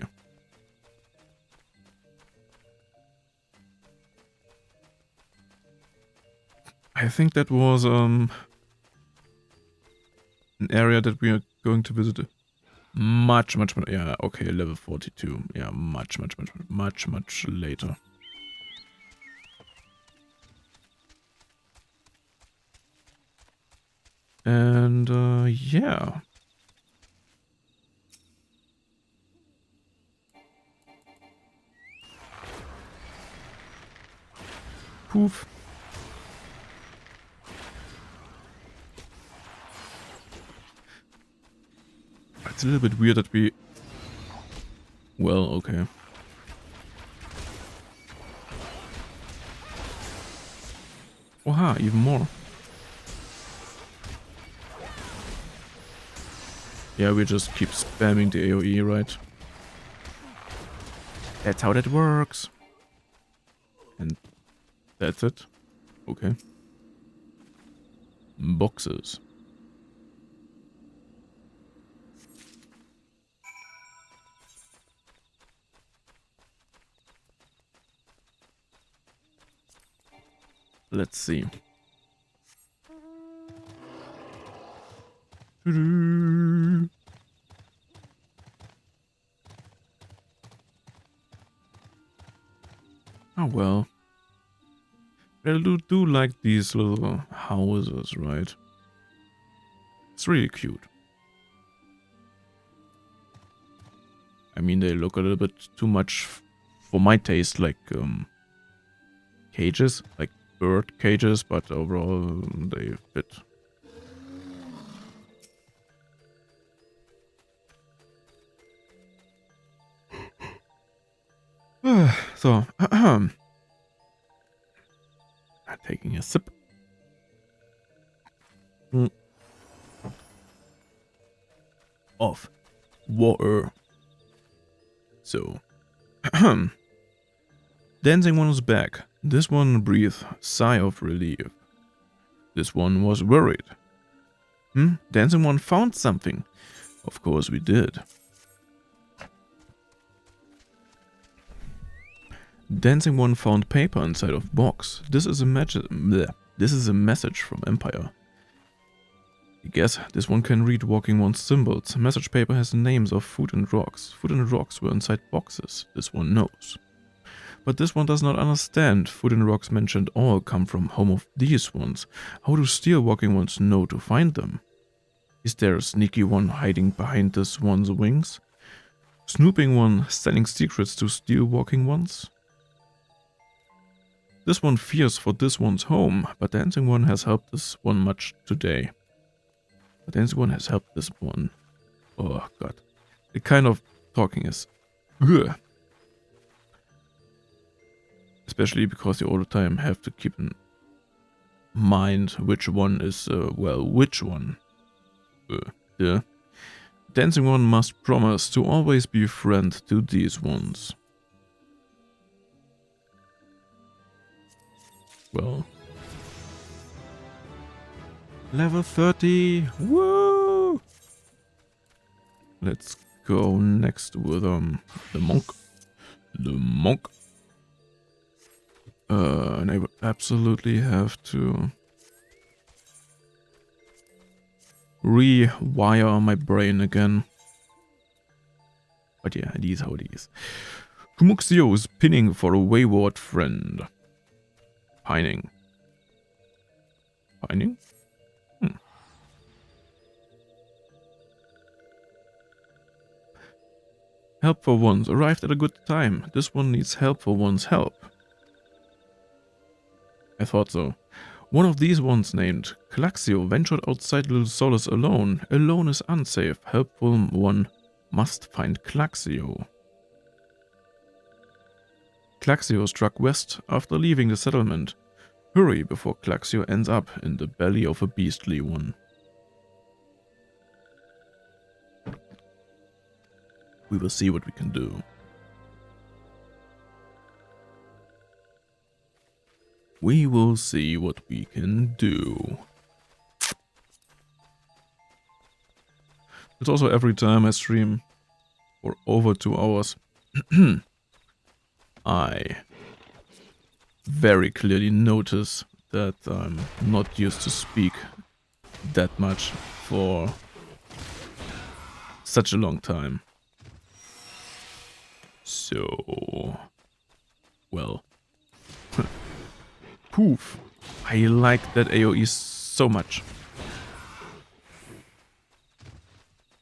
I think that was an area that we are going to visit much, yeah, okay, level 42. Yeah, much later. And yeah. Poof. It's a little bit weird that we... Well, okay. Oha, even more. Yeah, we just keep spamming the AoE, right? That's how that works. And that's it. Okay. Boxes. Let's see. Oh well. I do like these little houses, right? It's really cute. I mean, they look a little bit too much for my taste, like cages, like bird cages, but overall they fit. So, I'm taking a sip. Of water. So, Dancing One was back. This one breathed a sigh of relief. This one was worried. Dancing One found something. Of course we did. Dancing One found paper inside of box. This is a message from Empire. I guess this one can read Walking One's symbols. Message paper has the names of food and rocks. Food and rocks were inside boxes. This one knows. But this one does not understand. Food and rocks mentioned all come from home of these ones. How do steel Walking Ones know to find them? Is there a sneaky one hiding behind this one's wings? Snooping one selling secrets to steel Walking Ones? This one fears for this one's home, but Dancing One has helped this one much today. But Dancing One has helped this one. Oh god. The kind of talking is... Ugh. Especially because you all the time have to keep in mind which one is, which one. Yeah. Dancing One must promise to always be a friend to these ones. Well. Level 30! Woo! Let's go next with the monk. The monk. And I would absolutely have to rewire my brain again. But yeah, it is how it is. Kumuxio is pinning for a wayward friend. Pining. Pining? Help for once. Arrived at a good time. This one needs help for one's help. I thought so. One of these ones named Claxio ventured outside Little Solace alone. Alone is unsafe. Helpful one must find Claxio. Claxio struck west after leaving the settlement. Hurry before Claxio ends up in the belly of a beastly one. We will see what we can do. We will see what we can do. It's also every time I stream for over 2 hours, I very clearly notice that I'm not used to speak that much for such a long time. So, well, poof. I like that AoE so much.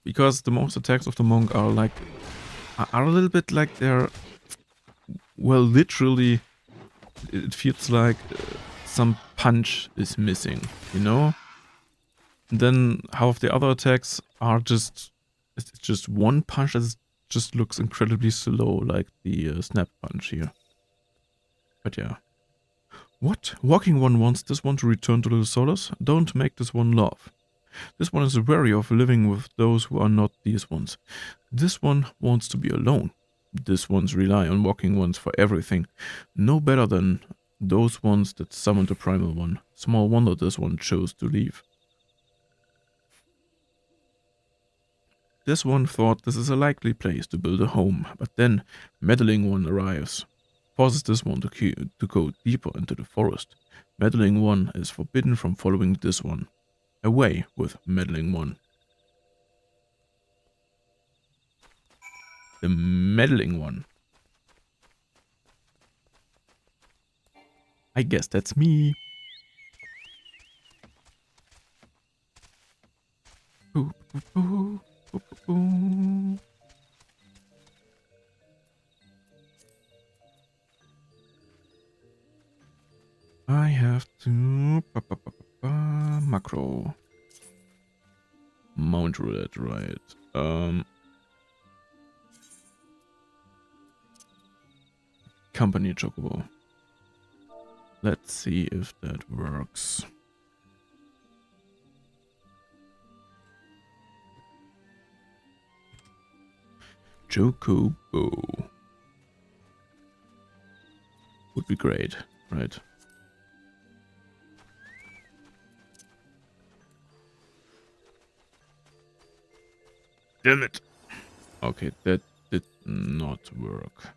Because the most attacks of the monk are like, are a little bit like they're, well, literally, it feels like some punch is missing, you know? And then half of the other attacks are just, it's just one punch that just looks incredibly slow, like the snap punch here. But yeah. What? Walking One wants this one to return to Little Solace? Don't make this one laugh. This one is wary of living with those who are not these ones. This one wants to be alone. This ones rely on Walking Ones for everything. No better than those ones that summoned the Primal One. Small wonder this one chose to leave. This one thought this is a likely place to build a home, but then Meddling One arrives. Forces this one to go deeper into the forest. Meddling One is forbidden from following this one. Away with Meddling One. The Meddling One. I guess that's me. Ooh, ooh, ooh, ooh, ooh. I have to macro mount roulette, right? Company Chocobo. Let's see if that works. Chocobo would be great, right? Damn it. Okay, that did not work.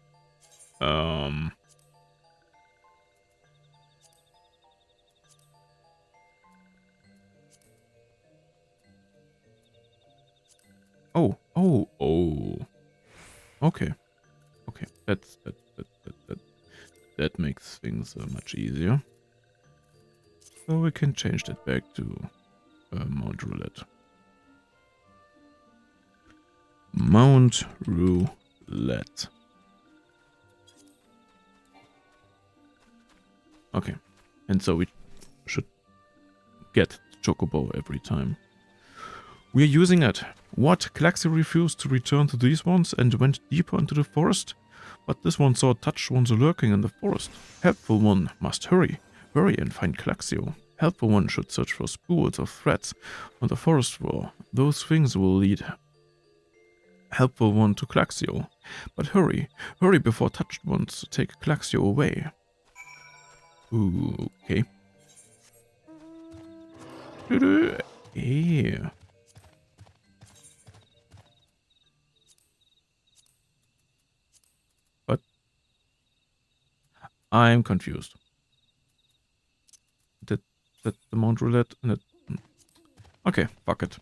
Oh, oh, oh. Okay. Okay. That makes things much easier. So we can change that back to Mount Roulette. Mount Roulette. Okay. And so we should get Chocobo every time. We are using it. What? Klaxi refused to return to these ones and went deeper into the forest? But this one saw touched ones lurking in the forest. Helpful one must hurry. Hurry and find Klaxio. Helpful one should search for spools of threats on the forest floor. Those things will lead Helpful one to Klaxio. But hurry. Hurry before touched ones take Klaxio away. Ooh, okay. Yeah. But I'm confused. That the Mount Roulette and it. Okay, fuck it.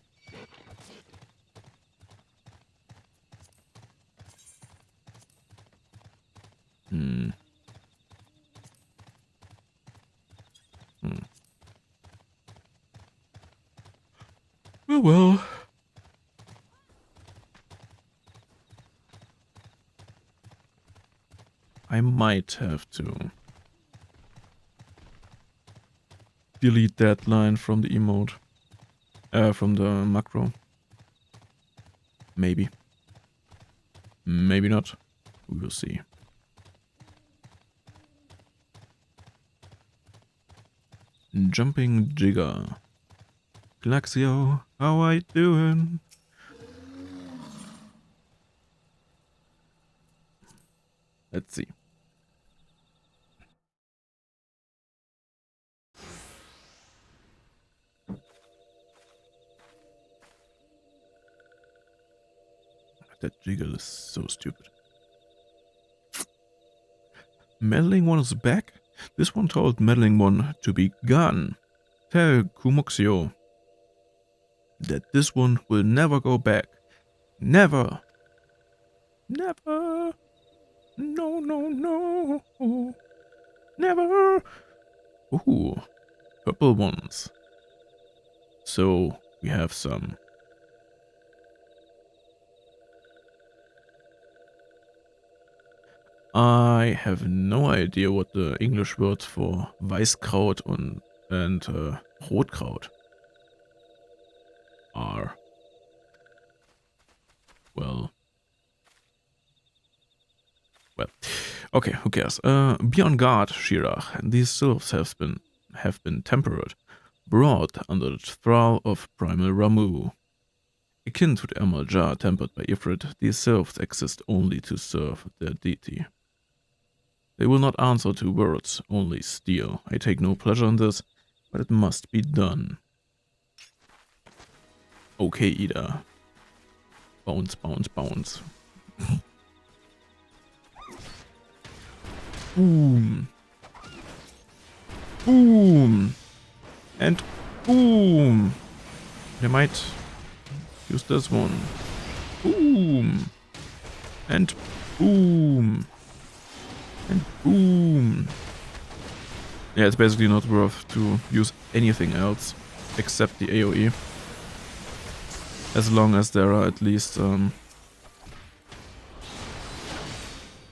Oh well. I might have to delete that line from the emote. From the macro. Maybe. Maybe not. We will see. Jumping Jigger. Klaxio, how I doing? Let's see. That jiggle is so stupid. Meddling one is back? This one told Meddling one to be gone. Tell Kumoxio that this one will never go back. Never. Never. No, no, no. Never. Ooh. Purple ones. So we have some. I have no idea what the English words for Weißkraut and Rotkraut are. Well, okay, who cares? Be on guard, Shirach. These sylphs have been tempered, brought under the thrall of Primal Ramu. Akin to the Emerald Jar tempered by Ifrit, these sylphs exist only to serve their deity. They will not answer to words, only steal. I take no pleasure in this, but it must be done. Okay, Ida. Bounce, bounce, bounce. Boom. Boom. And boom. I might use this one. Boom. And boom. And boom. Yeah, it's basically not worth to use anything else except the AoE. As long as there are at least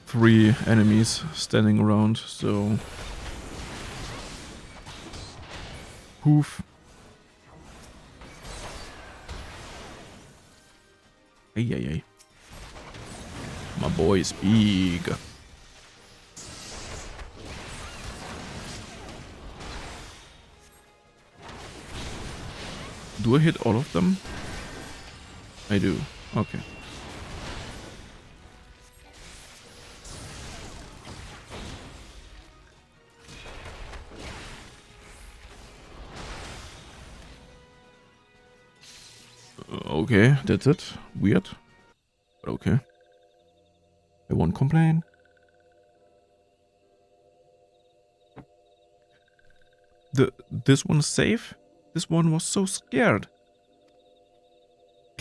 3 enemies standing around, so poof. Hey. My boy's big. Do I hit all of them? I do. Okay. Okay, that's it. Weird. But okay. I won't complain. This one is safe? This one was so scared.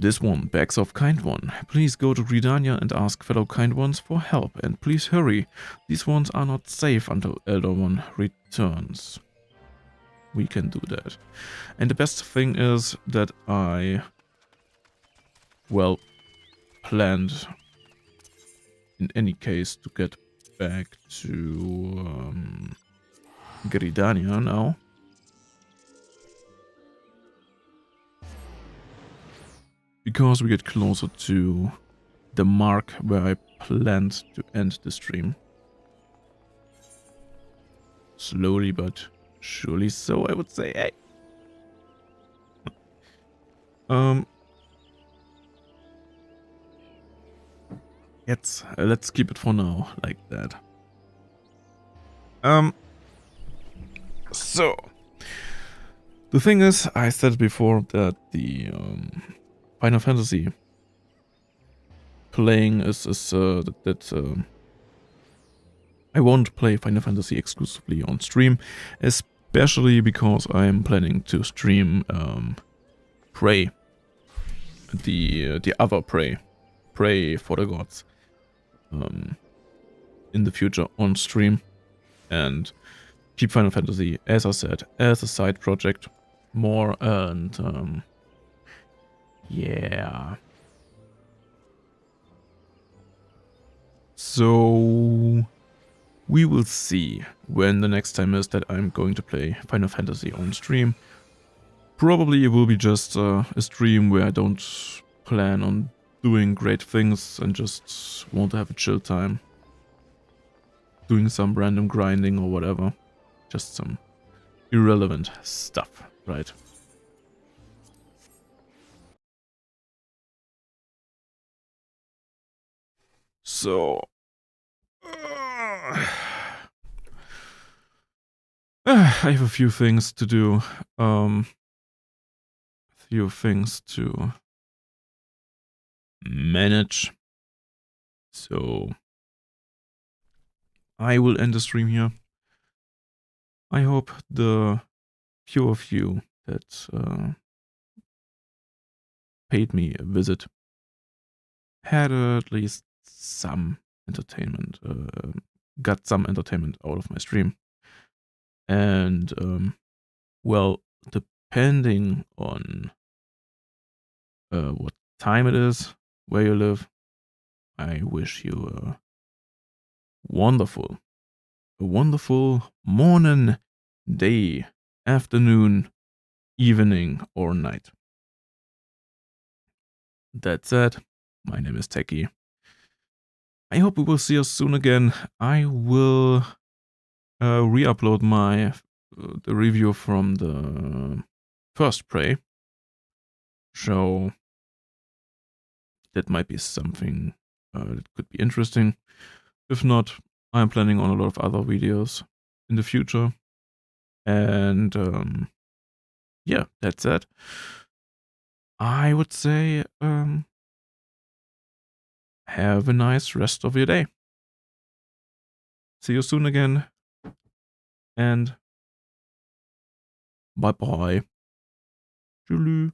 This one begs of Kind One. Please go to Gridania and ask fellow Kind Ones for help, and please hurry. These ones are not safe until Elder One returns. We can do that. And the best thing is that I, well, planned in any case to get back to Gridania now. Because we get closer to the mark where I planned to end the stream. Slowly but surely so, I would say. Hey. Let's keep it for now like that. So the thing is, I said before that the Final Fantasy playing is I won't play Final Fantasy exclusively on stream, especially because I'm planning to stream Prey, the other Prey for the Gods, in the future on stream, and keep Final Fantasy, as I said, as a side project more, and yeah. So we will see when the next time is that I'm going to play Final Fantasy on stream. Probably it will be just a stream where I don't plan on doing great things and just want to have a chill time. Doing some random grinding or whatever. Just some irrelevant stuff, right? So I have a few things to do. Few things to manage. So I will end the stream here. I hope the few of you that paid me a visit had at least some entertainment, got some entertainment out of my stream. And well, depending on what time it is, where you live, I wish you a wonderful morning, day, afternoon, evening, or night. That said, my name is Teci. I hope we will see us soon again. I will re-upload my the review from the first Prey. So that might be something that could be interesting. If not, I'm planning on a lot of other videos in the future. And yeah, that's it. I would say have a nice rest of your day. See you soon again. And bye bye. Tschüss.